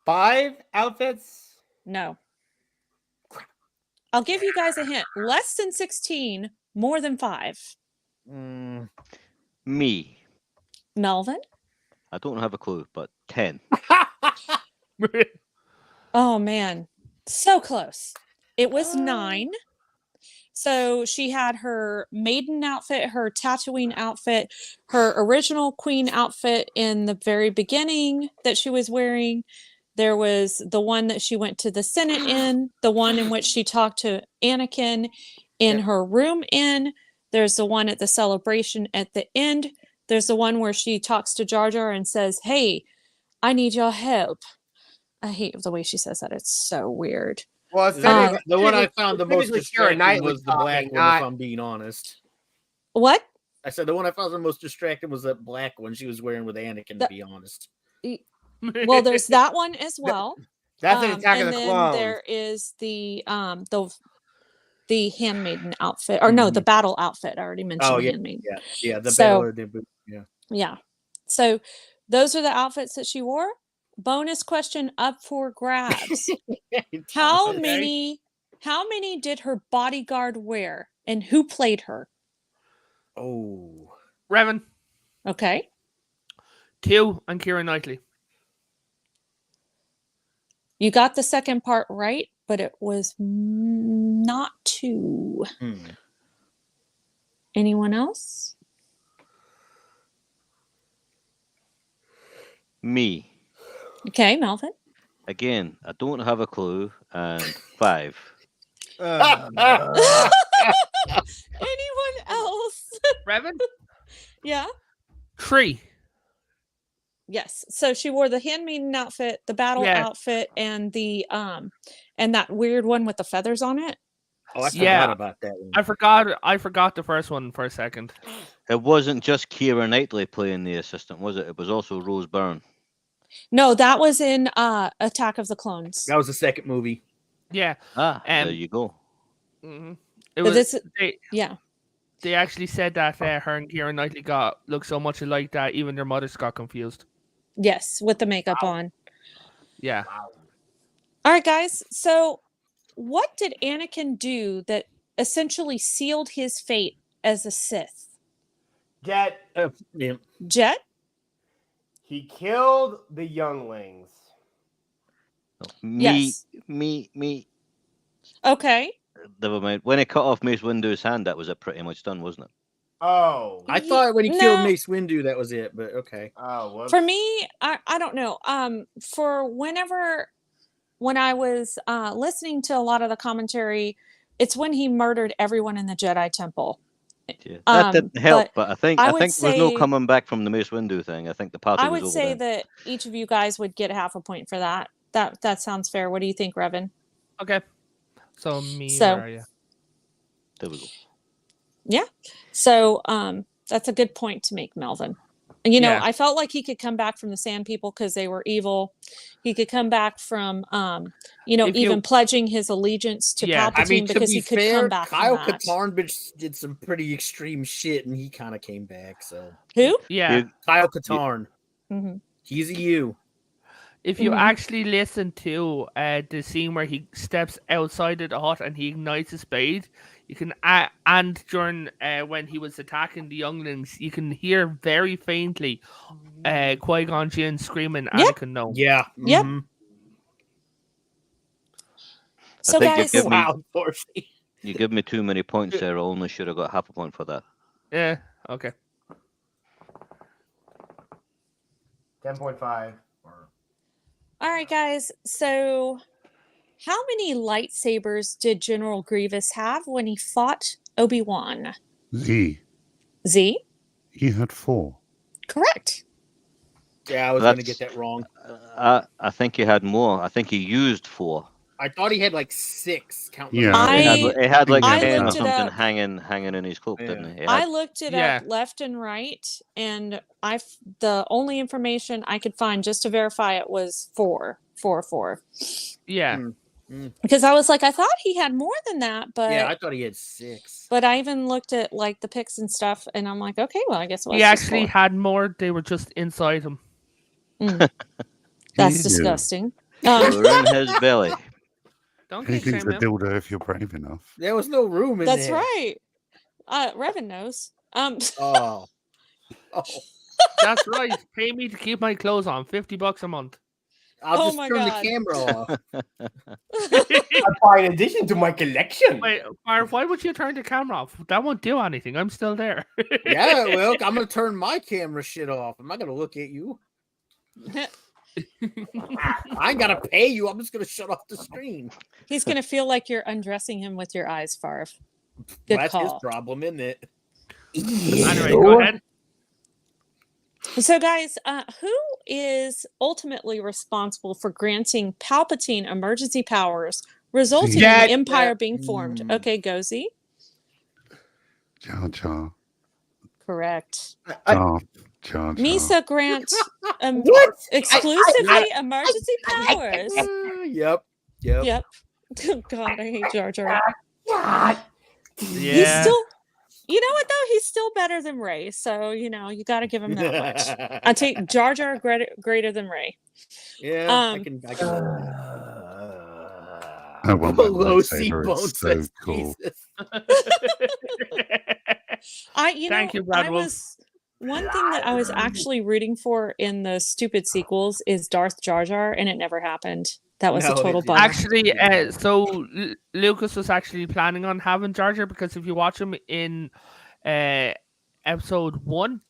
5 outfits. No. I'll give you guys a hint. Less than 16, more than 5. Mm, Me. Melvin? I don't have a clue, but 10. Oh man, so close. It was 9. So she had her maiden outfit, her Tatooine outfit, her original queen outfit in the very beginning that she was wearing. There was the one that she went to the Senate in, the one in which she talked to Anakin in her room in. There's the one at the celebration at the end. There's the one where she talks to Jar Jar and says, "Hey, I need your help." I hate the way she says that. It's so weird. Well, it's The one I found the most technically Keira distracting Knightley was the black talking, one, not- if I'm being honest. What? I said the one I found the most distracting was that black one she was wearing with Anakin, to be honest. Well, there's that one as well. That's an Attack of and the then Clones. there is the handmaiden outfit, or no, the battle outfit. I already mentioned Oh, the yeah, handmaiden. Yeah, the So- battle of the boot. Yeah. Yeah. So those are the outfits that she wore. Bonus question up for grabs. How Okay. many did her bodyguard wear, and who played her? Oh. Revan, Okay. 2, and Keira Knightley. You got the second part right, but it was not 2. Anyone else? Me. Okay, Melvin. Again, I don't have a clue. And 5. Anyone else? Revan, Yeah. 3. Yes. So she wore the handmaiden outfit, the battle Yeah. outfit, and the and that weird one with the feathers on it. Oh, I Yeah. forgot about that one. I forgot the first one for a second. It wasn't just Keira Knightley playing the assistant, was it? It was also Rose Byrne. No, that was in Attack of the Clones. That was the second movie. Yeah. There you go. hmm It But was, this, they, yeah. they actually said that her and Keira Knightley looked so much alike that even their mothers got confused. Yes, with the makeup on. Yeah. All right, guys. So, what did Anakin do that essentially sealed his fate as a Sith? Jet. Yeah. Jet? He killed the younglings. Yes. Me. Okay. Never mind. When he cut off Mace Windu's hand, that was it pretty much done, wasn't it? Oh. I thought when he killed No. Mace Windu, that was it, but okay. Oh. Whoops. For me, I don't know. For when I was listening to a lot of the commentary, it's when he murdered everyone in the Jedi Temple. Yeah. That didn't help, but I think I I would think there was no say- coming back from the Mace Windu thing. I think the party I was would over say then. that each of you guys would get half a point for that. That sounds fair. What do you think, Revan? Okay. So me, So- where are you? There we go. So that's a good point to make, Melvin. And, you know, Yeah. I felt like he could come back from the Sand People because they were evil. He could come back from, If you- even pledging his allegiance to Yeah. Palpatine I mean, to because be he could fair, come back Kyle from that. Katarn bitch did some pretty extreme shit, and he kind of came back. So Who? Yeah. You- Kyle Katarn, hmm he's a you. If you Mhm. actually listen to the scene where he steps outside of the hut and he ignites a spade, you can and during when he was attacking the younglings, you can hear very faintly Qui-Gon Jinn screaming, Yep. "Anakin, no!" Yeah. Yep. mhm. So, think you guys, give me- Wow, Dorsey. You give me too many points there. I only should have got half a point for that. Yeah. Okay. 10.5. all right, guys. So, how many lightsabers did General Grievous have when he fought Obi-Wan? Z. Z? He had 4. Correct. Yeah, I was gonna That's- get that wrong. I think he had more. I think he used 4. I thought he had like 6. Count them. Yeah. He had like I 10 or looked it something up. hanging in his cloak, didn't he? He I had- looked it Yeah. up left and right, and the only information I could find just to verify it was 4. Yeah. Mm. Because I was like, I thought he had more than that, but Yeah, I thought he had 6. but I even looked at like the pics and stuff, and I'm like, okay, well, I guess it was He just actually 4. had more. They were just inside him. That's Yeah. disgusting. They were in his belly. Don't kink Anything's shame a him. dildo if you're brave enough. There was no room in That's there. right. Revan knows. Oh. Oh. That's right. Pay me to keep my clothes on. $50 a month. I'll Oh just my turn God. the camera off. I buy an addition to my collection. Wait, Marv, why would you turn the camera off? That won't do anything. I'm still there. Yeah, well, I'm gonna turn my camera shit off. I'm not gonna look at you. I ain't gotta pay you. I'm just gonna shut off the screen. He's gonna feel like you're undressing him with your eyes, Farf. Good That's his call. problem, isn't it? Anyway, go ahead. So, guys, who is ultimately responsible for granting Palpatine emergency powers, resulting in Jet- the Empire being formed? Hmm. Okay, Gozy. Jar Jar. Correct. Jar Jar. Misa grant What? exclusively emergency powers. Yep. Yep. God, I hate Jar Jar. God. He's Yeah. still, you know what though? He's still better than Ray. So you know you got to give him that much. I take Jar Jar greater than Ray. Yeah, I Um, can. I want that Pelosi lightsaber. bone It's so says cool. Jesus. Thank you, Brad I Wolf. was one thing that I was actually rooting for in the stupid sequels is Darth Jar Jar, and it never happened. That was No, a it total didn't. bummer. Actually, so Lucas was actually planning on having Jar Jar because if you watch him in episode 1,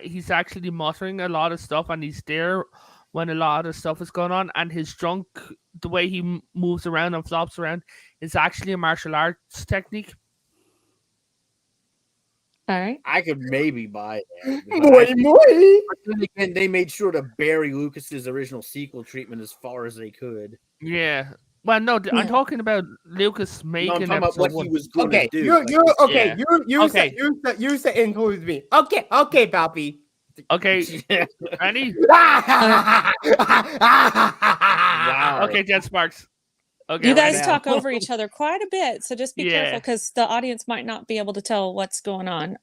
he's actually muttering a lot of stuff and he's there when a lot of stuff is going on, and his drunk, the way he moves around and flops around, is actually a martial arts technique. All right. I could maybe buy that. but Boy, I- boy. but then again, they made sure to bury Lucas's original sequel treatment as far as they could. Yeah. Well, no, I'm Yeah. talking about Lucas No, I'm making talking about episode what 1. he was going Okay, to do. you okay. Yeah. You Okay. you said includes me. Okay, Palpy. Okay, Annie? Wow. Okay, Jen Sparks. Okay, You right guys now. talk over each other quite a bit, so just be careful Yeah. because the audience might not be able to tell what's going on.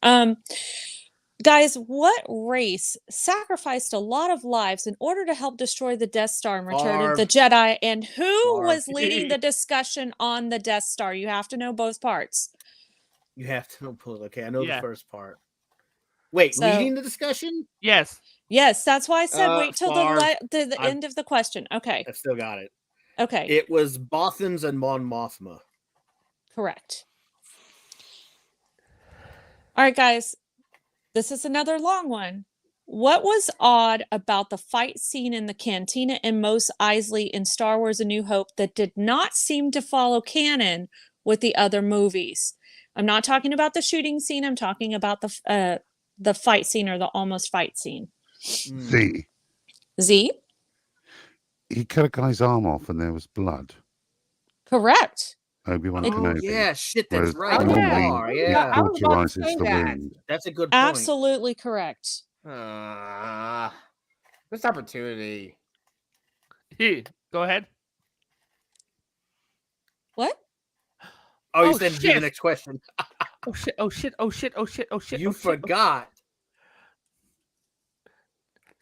Guys, what race sacrificed a lot of lives in order to help destroy the Death Star and Return of the Jedi? And who was leading the discussion on the Death Star? You have to know both parts. You have to know both. Okay, I know Yeah. the first part. Wait, So- leading the discussion? Yes. Yes, that's why I said wait till Favre. the I'm- end of the question. Okay, I've still got it. okay, It was Bothans and Mon Mothma. correct. All right, guys, this is another long one. What was odd about the fight scene in the cantina in Mos Eisley in Star Wars: A New Hope that did not seem to follow canon with the other movies? I'm not talking about the shooting scene. I'm talking about the fight scene or the almost fight scene. See, Z, he cut a guy's arm off and there was blood. correct. Obi-Wan Oh, Kenobi. yeah, shit, Whereas that's right. normally- They are, He yeah. I was about to cauterizes say the that. wound. That's a good point. Absolutely correct. This opportunity. Go ahead. What? Oh, you Oh, said do the shit. next question. Oh shit! Oh shit! Oh shit! Oh shit! Oh shit! You oh, shit. forgot.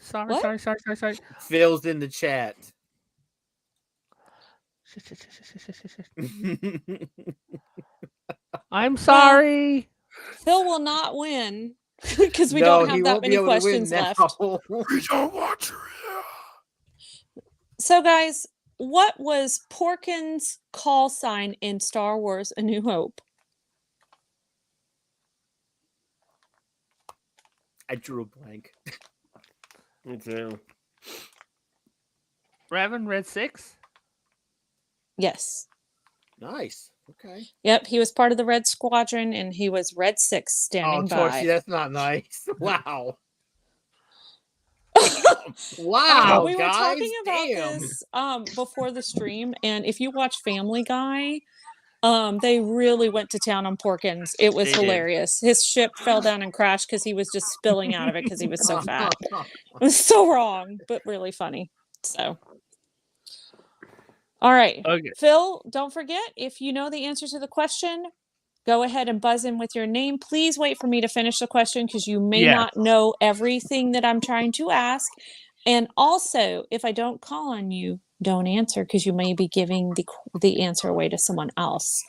Sorry, What? sorry. Phil's in the chat. Shit. I'm sorry. Phil will not win because we No, don't he have that won't be many able to win questions now. left. We don't want you here. So, guys, what was Porkins' call sign in Star Wars: A New Hope? I drew a blank. Me too. Revan Red 6. Yes. Nice. Okay. Yep, he was part of the Red Squadron, and he was Red 6 standing Oh, Torchy, by. that's not nice. Wow. Wow, we were guys. talking about Damn. this before the stream, and if you watch Family Guy, they really went to town on Porkins. It was They did. hilarious. His ship fell down and crashed because he was just spilling out of it because he was so fat. It was so wrong, but really funny. So, all right, Okay. Phil, don't forget, if you know the answer to the question, go ahead and buzz in with your name. Please wait for me to finish the question because you may Yeah. not know everything that I'm trying to ask. And also, if I don't call on you, don't answer because you may be giving the answer away to someone else.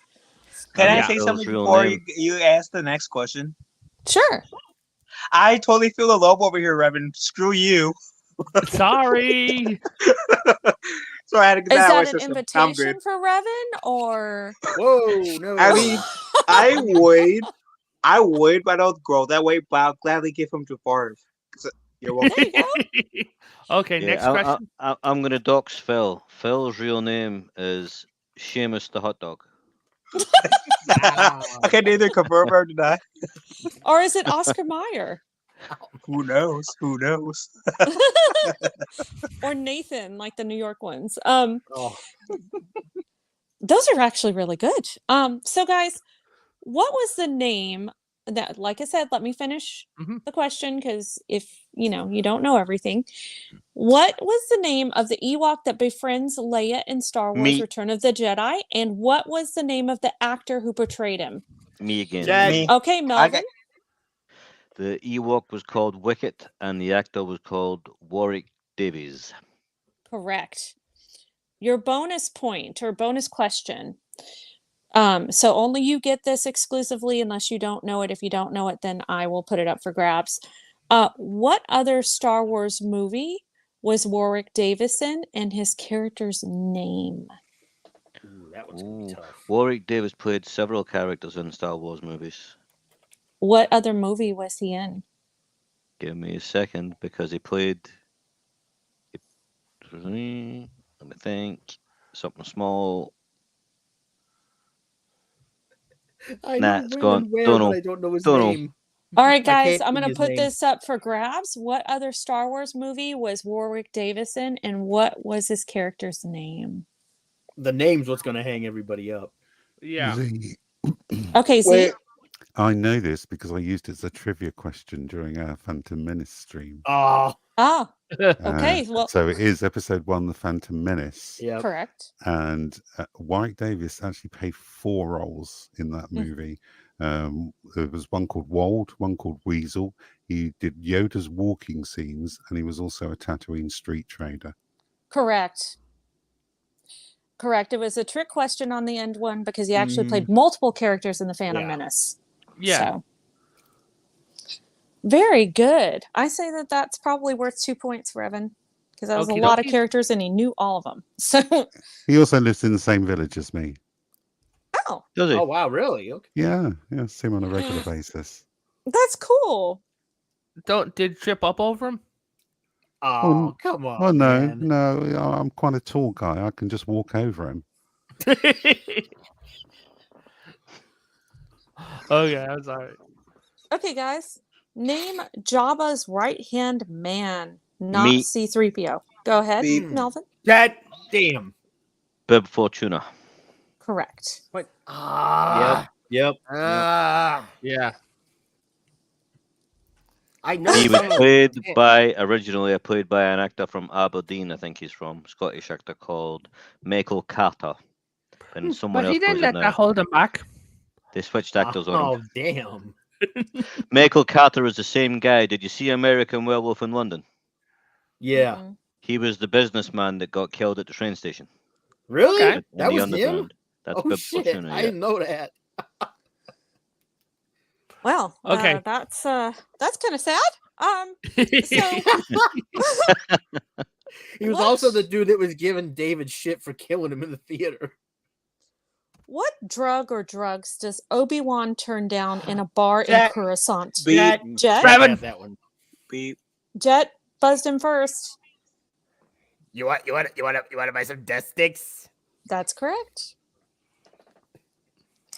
Can I Yeah. say Phil's something real before name. you ask the next question? Sure. I totally feel the love over here, Revan. Screw you. Sorry. So I had to get Is that away. that an So I'm invitation good. for Revan or? Whoa, no. I mean, I would, but I don't grow that way. But I'll gladly give him to Favre. So, you're welcome. There you go. Okay, Yeah, next question. I'm going to dox Phil. Phil's real name is Seamus the hot dog. Wow. I can neither confirm or deny. Or is it Oscar Mayer? Who knows? Who knows? Or Nathan, like the New York ones. Oh, Those are actually really good. So guys, what was the name that, like I said, let me finish Mhm. the question because if you don't know everything. What was the name of the Ewok that befriends Leia in Star Wars Me. Return of the Jedi? And what was the name of the actor who portrayed him? Me again. Jed. Me. Okay, Melvin. The Ewok was called Wicket, and the actor was called Warwick Davies. Correct. Your bonus point or bonus question. So only you get this exclusively unless you don't know it. If you don't know it, then I will put it up for grabs. What other Star Wars movie was Warwick Davis in and his character's name? ooh, that one's gonna be Ooh. tough. Warwick Davis played several characters in Star Wars movies. What other movie was he in? Give me a second, because he played. Let me think. Something small. I Nah, know it's when gone. and where, Don't but know. I don't know his Don't know. name. All right, I guys, can't I'm think going to his put name. this up for grabs. What other Star Wars movie was Warwick Davis in and what was his character's name? The name's what's gonna hang everybody up. Yeah. Okay, Z. Wait, I know this because I used it as a trivia question during our Phantom Menace stream. Oh, Ah, okay. Well, So it is episode 1, The Phantom Menace. yeah. correct. And Warwick Davis actually played 4 roles in that Mm. movie. There was one called Wold, one called Weasel. He did Yoda's walking scenes, and he was also a Tatooine street trader. Correct. Correct. It was a trick question on the end one because he actually Mhm. played multiple characters in the Phantom Yeah. Menace. Yeah. So. Very good. I say that that's probably worth 2 points for Evan because that was a Okie lot of dokie. characters and he knew all of them. So, He also lives in the same village as me. oh, Does he? Oh wow, really? Okay. Yeah, see him on a regular basis. that's cool. Did trip up over him? Oh, come on. Well, man. no, I'm quite a tall guy. I can just walk over him. Okay, I'm sorry. Okay, guys. Name Jabba's right-hand man, not Me. C-3PO. Go ahead, Me. Melvin. That damn. Bib Fortuna. Correct. What? Ah. Yep. Ah, Yeah. I know. He was some of- played by an actor from Aberdeen. I think he's from Scottish actor called Michael Carter, and someone But else he didn't plays let it that now. hold him back. They switched actors on him. Oh damn. Michael Carter is the same guy. Did you see American Werewolf in London? Yeah. Mhm. He was the businessman that got killed at the train station. Really? Okay. in That the was him? underground. That's Oh Bib shit! Fortuna. I Yeah. didn't know that. Well, Okay. that's kind of sad. So He was What? also the dude that was giving David shit for killing him in the theater. what drug or drugs does Obi-Wan turn down in a bar in Jet. Coruscant? Beep, Jet? Raven. Have that one. beep. Jet buzzed him first. You want to buy some death sticks? That's correct.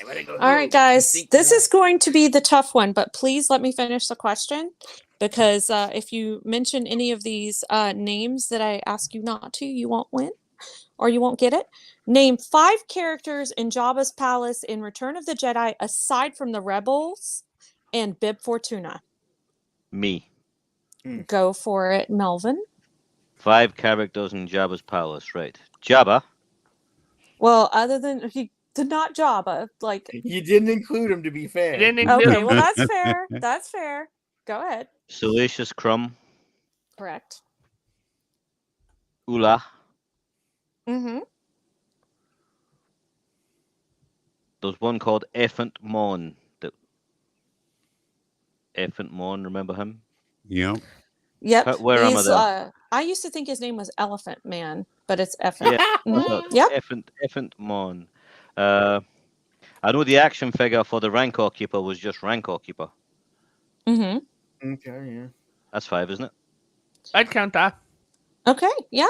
I wanna go All right, home. guys. Think This about is going to be the tough one, but please let me finish the question because if you mention any of these names that I ask you not to, you won't win or you won't get it. Name 5 characters in Jabba's palace in Return of the Jedi aside from the rebels and Bib Fortuna. Me. Go for it, Melvin. 5 characters in Jabba's palace. Right. Jabba. Well, other than he did not Jabba, like You didn't include him, to be fair. He didn't include okay, him. well that's fair. That's fair. Go ahead. Salacious Crumb. Correct. Ula. Mm-hmm. There's one called Effant Mon. Effant Mon, remember him? Yeah. Yep. Where am I he's, there? I used to think his name was Elephant Man, but it's Effant. Yeah. Mhm. Yep. Effant Mon. I know the action figure for the Rancor Keeper was just Rancor Keeper. Mm-hmm. Okay, yeah. That's 5, isn't it? I'd count that. Okay. Yeah.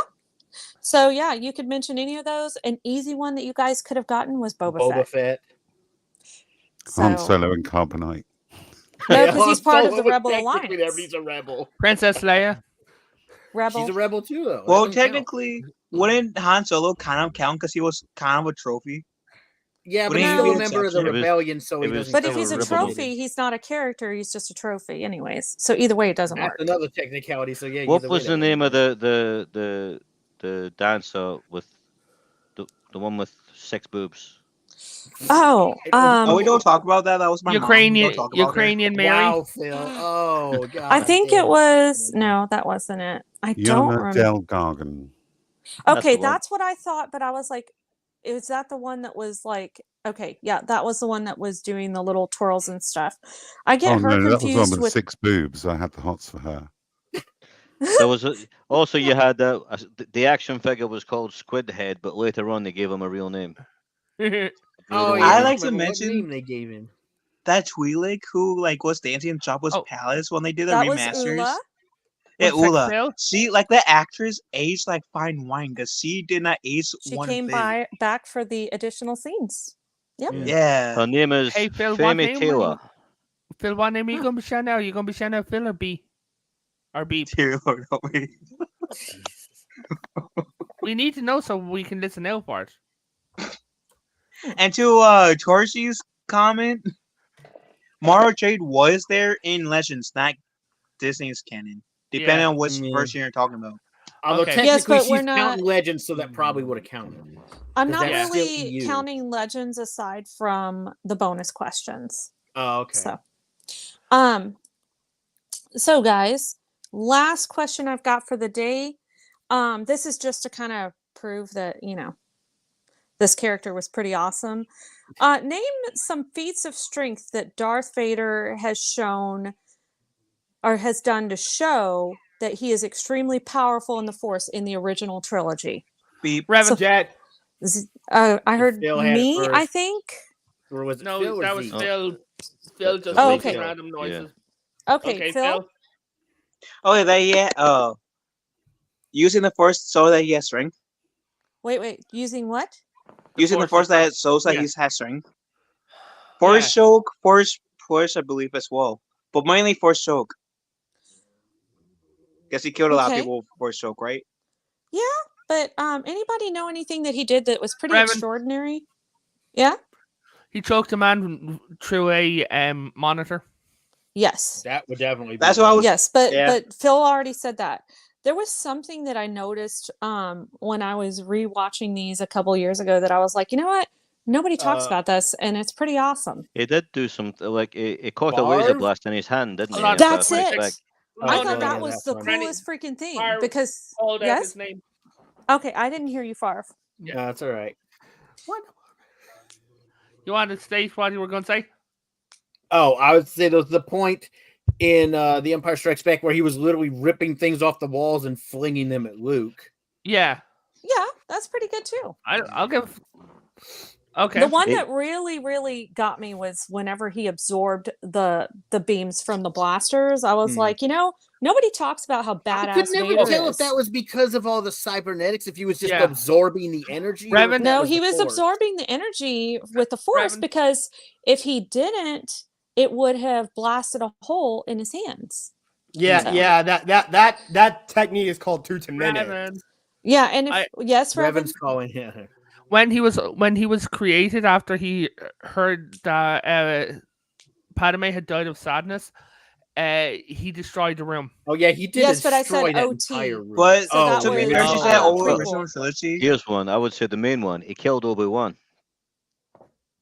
So yeah, you could mention any of those. An easy one that you guys could have gotten was Boba Boba Fett. Fett. Han So Solo and Carbonite. No, because he's part of Solo the was Rebel technically there, Alliance. but he's a rebel. Princess Leia. Rebel. She's a rebel too, though. That Well, doesn't count. technically, wouldn't Han Solo kind of count because he was kind of a trophy? Yeah, but wouldn't he's he still be a member of the exception? It was- rebellion, so he it was doesn't. But still if a he's a rebel. trophy, he's not a character. He's just a trophy, anyways. So either way, it doesn't That's work. another technicality. So yeah. What he's a was the winner. name of the dancer with the one with 6 boobs? Oh, Oh, we don't talk about that. That was my mom. We Ukrainian don't talk about her. Ukrainian Mary. Wow, Phil. Oh god. I think it damn. was no, that wasn't it. I don't Yana remember. Del Gargan. That's Okay, the one. that's what I thought, but I was like, is that the one that was like? Okay, yeah, that was the one that was doing the little twirls and stuff. I get Oh her no, that was the one confused with with. 6 boobs. I had the hots for her. There was also you had the action figure was called Squid Head, but later on they gave him a real name. Oh, yeah, I I like to remember what mention- name they gave him. That Twi'lek who was dancing in Jabba's Oh. palace when they did the That was remasters. Ula. Yeah, One sec, Ula. Phil. She the actress aged like fine wine because she did not age She one came bit. back for the additional scenes. Yep. Yeah. Her name is Hey, Phil, what Femi name Taylor. Phil, what name are you gonna be shouting out? You gonna be shouting out Phil or B? Or B? We need to know so we can listen out for it. And to Torshi's comment, Mara Jade was there in Legends, not Disney's canon. Depending Yeah. on which Yeah. version you're talking about. Although Okay. technically Yes, but she's we're not- counting legends, so that probably would have counted. I'm 'Cause not that's still really EU. counting legends aside from the bonus questions. Oh, okay. So guys, last question I've got for the day. This is just to kind of prove that, this character was pretty awesome. Name some feats of strength that Darth Vader has shown or has done to show that he is extremely powerful in the Force in the original trilogy. Beep. Revan. So- Jet. I heard Phil had it me, I first. think. Or was it No, Phil or that was Zeke? Phil. Phil just Oh, making okay. random noises. Okay, Okay, Phil. Oh, using the Force so that he has strength. Wait. Using what? Using the Force Force that so that yeah. he has strength. Force choke, Force push, I believe as well, but mainly Force choke. Guess he killed a lot of Okay. people with Force choke, right? But anybody know anything that he did that was pretty Revan. extraordinary? Yeah? He choked a man through a monitor. Yes. That would definitely. That's be what I one. was- Yes, but yeah. Phil already said that. There was something that I noticed when I was rewatching these a couple years ago that I was like, you know what? Nobody talks about this, and it's pretty awesome. He did do some he caught a laser Barb? blast in his hand, didn't he? Hold on, in the That's first it. respect? I Oh, thought no, that yeah, was that's the one. coolest freaking thing Fire because Called out yes. his name. Okay, I didn't hear you, Farf. No, that's all right. You want to state what you were going to say? Oh, I would say there was the point in The Empire Strikes Back where he was literally ripping things off the walls and flinging them at Luke. Yeah, Yeah, that's pretty good too. I'll give. Okay. The one It- that really, really got me was whenever he absorbed the beams from the blasters. I was Hmm. like, nobody talks about how I badass could never Vader tell is. if that was because of all the cybernetics, if he was just Yeah. absorbing the energy. or if Revan- that No, was he the was Force. absorbing the energy with the force Revan. because if he didn't, it would have blasted a hole in his hands. Yeah, So- yeah. That technique is called Tutamene. Revan. Yeah, and if I- yes, Revan. Revan's calling him. When he was created after he heard that Padme had died of sadness, he destroyed the room. Oh yeah, he did. Yes, but I said destroy that OT. entire room. But So that to be was, fair, she oh, said all prequel. original trilogy. Here's one. I would say the main one. He killed Obi-Wan.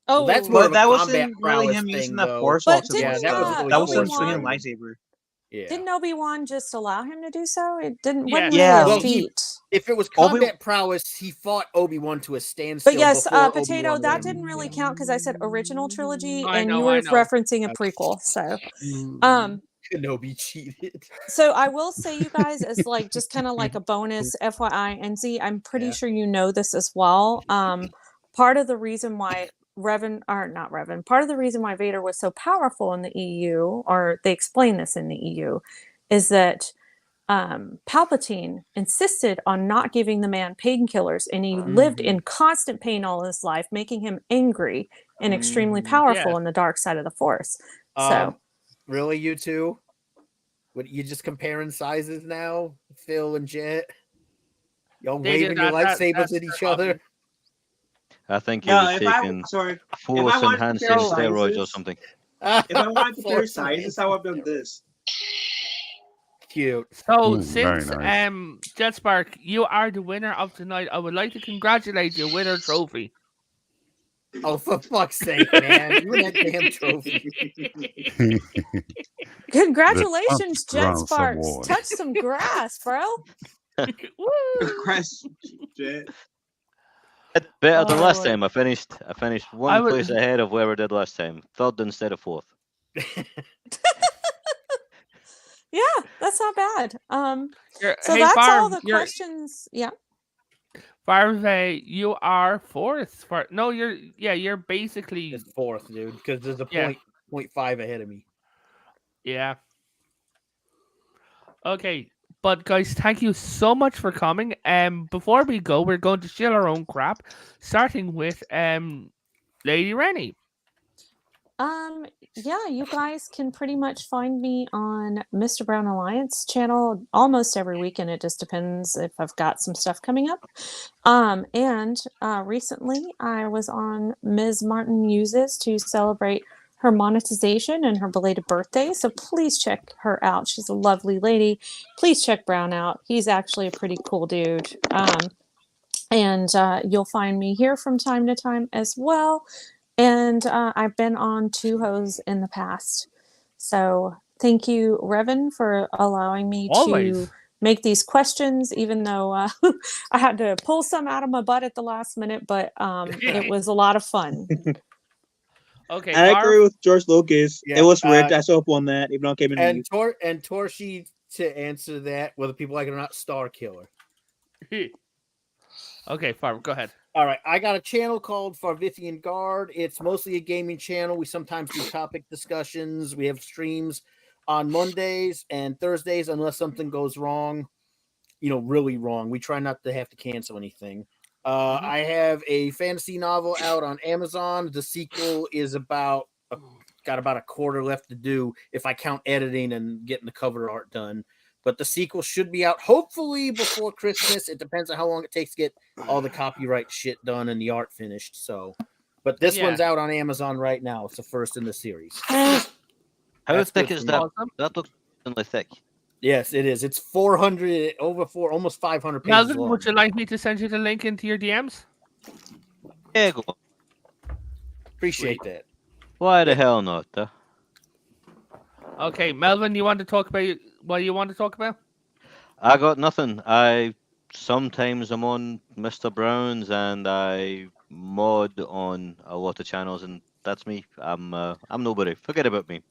Oh, that's more But of a that combat wasn't really prowess him thing, using the though. Force But ultimately. didn't, that was really that was him Obi-Wan. swinging a lightsaber. Yeah. didn't Obi-Wan just allow him to do so? It didn't. Yeah. Wasn't Yeah. really Well, a he- feat. If it was Obi- combat prowess, he fought Obi-Wan to a standstill. But yes, before Potato, Obi-Wan that let him. didn't really count because I said original trilogy, I and know, you I were know. referencing a prequel. So, Kenobi cheated. so I will say, you guys, as like just kind of like a bonus, FYI, and Z, I'm pretty Yeah. sure you know this as well. Part of the reason why part of the reason why Vader was so powerful in the EU, or they explain this in the EU, is that Palpatine insisted on not giving the man painkillers, and he lived in constant pain all his life, making him angry and extremely powerful Yeah. in the dark side of the Force. Um, So Really, you two? What you just comparing sizes now, Phil and Jet? Y'all They did waving your that. lightsabers That's at their each other? hobby. I think he No, was if I taking sorry, force wanted to enhancing compare steroids or sizes, something. if I wanted to compare Force sizes, I would have done this. Cute. So Very since nice. JetSpark, you are the winner of tonight, I would like to congratulate you with a trophy. Oh, for fuck's sake, man! You and that damn trophy. Congratulations, Jet Grass Sparks. Award. Touch some grass, bro. Woo! Crest Jet. Better than last Oh, time. I finished one would- place ahead of where we did last time. Third instead of fourth. Yeah, that's not bad. So Hey, that's all Barb, the you're questions. Yeah. Barb, you are fourth. You're basically It's fourth, dude, because there's a Yeah. 0.5 ahead of me. yeah. Okay, but guys, thank you so much for coming. Before we go, we're going to shill our own crap, starting with Lady Rennie. Yeah, you guys can pretty much find me on Mr. Brown Alliance channel almost every weekend. It just depends if I've got some stuff coming up. And recently I was on Ms. Martin Uses to celebrate her monetization and her belated birthday. So please check her out. She's a lovely lady. Please check Brown out. He's actually a pretty cool dude. And you'll find me here from time to time as well. And I've been on Two Hoes in the past. So thank you, Revan, for allowing me Always. to make these questions, even though I had to pull some out of my butt at the last minute, but it was a lot of fun. Okay, I Barb. agree with George Lucas. Yeah, It was rigged. I saw up on that, even though it came in. And Torshi, to answer that, whether people like it or not, Star Killer. Okay, Barb, go ahead. All right, I got a channel called Farvithian Guard. It's mostly a gaming channel. We sometimes do topic discussions. We have streams on Mondays and Thursdays, unless something goes wrong, really wrong. We try not to have to cancel anything. I have a fantasy novel out on Amazon. The sequel is got about a quarter left to do if I count editing and getting the cover art done. But the sequel should be out hopefully before Christmas. It depends on how long it takes to get all the copyright shit done and the art finished. So, but this Yeah. one's out on Amazon right now. It's the first in the series. How That's thick good is for that? me. Awesome. That looks really thick. Yes, it is. It's 400 over 4, almost 500 pages Melvin, long. would you like me to send you the link into your DMs? Yeah, go on. Appreciate that. Why the hell not? Okay, Melvin, you want to talk about what you want to talk about? I got nothing. I sometimes I'm on Mr. Brown's and I mod on a lot of channels, and that's me. I'm nobody. Forget about me.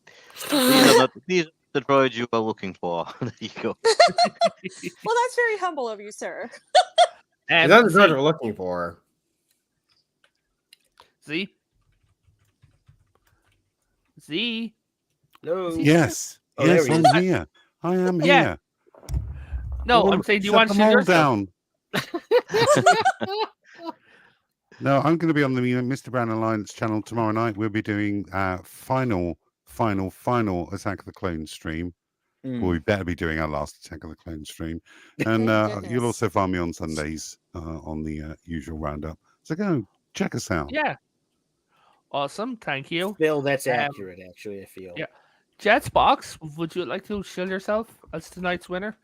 These are the droids you are looking for. There you go. Well, that's very humble of you, sir. Is that the droid we're looking for? Z. No. Yes. Oh, there Yes, he I'm is. here. I am Yeah. here. No, Well, I'm saying, do you shut want to them shoot all yourself? down. No, I'm going to be on the Mr. Brown Alliance channel tomorrow night. We'll be doing final Attack of the Clones stream. Well, we better be doing our last Attack of the Clones stream. And Thank you'll goodness. also find me on Sundays on the usual roundup. So go check us out. Yeah. Awesome. Thank you. Phil, that's accurate, actually, I feel. Yeah. Jetsbox, would you like to shill yourself as tonight's winner?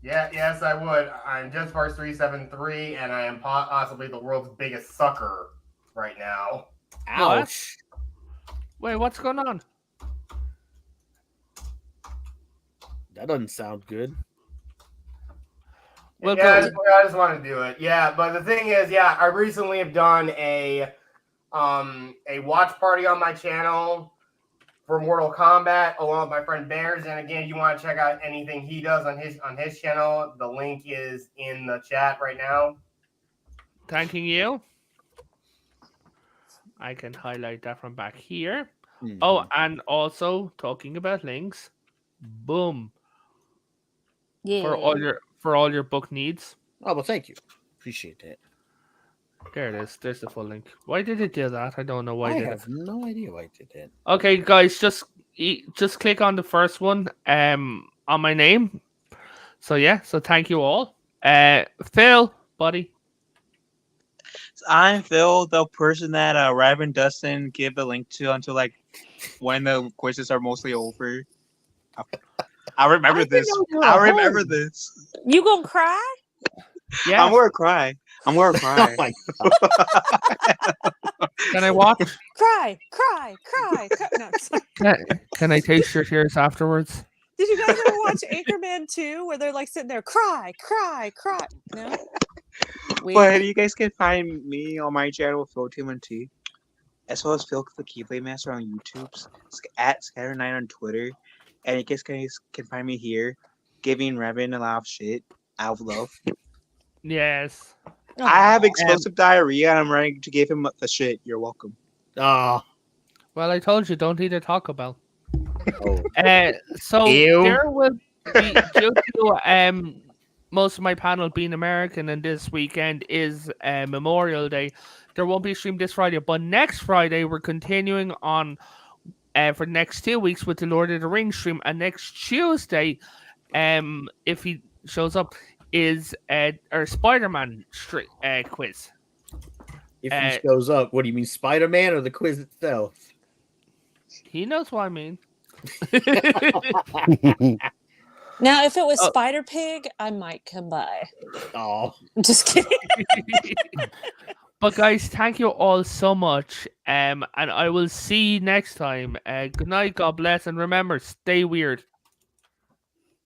Yeah, yes, I would. I'm JustBars373, and I am possibly the world's biggest sucker right now. Ouch. Wait, what's going on? That doesn't sound good. Well, Yeah, go- I just want to do it. Yeah, but the thing is, I recently have done a watch party on my channel for Mortal Kombat along with my friend Bears. And again, you want to check out anything he does on his channel. The link is in the chat right now. Thanking you. I can highlight that from back here. Mhm. Oh, and also talking about links. Boom. Yeah. For all your book needs. Oh, well, thank you. Appreciate that. There it is. There's the full link. Why did it do that? I don't know why I it did it. have no idea why I did that. Okay, guys, just click on the first one on my name. So yeah, so thank you all. Phil, buddy. I'm Phil, the person that Raven doesn't give a link to until like when the quizzes are mostly over. I remember this. I remember this. You gonna cry? Yeah. I'm gonna cry. I'm gonna cry. Oh my Can I watch? Cry, cry, cry. No, sorry. Can I taste your tears afterwards? Did you guys ever watch Anchorman 2 where they're like sitting there, cry, cry, cry? No. But Weird. you guys can find me on my channel, Phil TMNT, as well as Phil the Keyblade Master on YouTube, at Scatter9 on Twitter, and you guys can find me here, giving Raven a lot of shit out of love. Yes. I have explosive diarrhea, and I'm ready to give him the shit. You're welcome. Oh, Well, I told you, don't eat a Taco Bell. oh. So Ew. there will be due to most of my panel being American, and this weekend is Memorial Day. There won't be a stream this Friday, but next Friday we're continuing on for the next 2 weeks with the Lord of the Rings stream, and next Tuesday, if he shows up, is our Spider-Man quiz. If he shows up, what do you mean, Spider-Man or the quiz itself? He knows what I mean. Now, if it was Spider Pig, I might come by. Oh, Just kidding. But guys, thank you all so much. And I will see you next time. Good night, God bless, and remember, stay weird.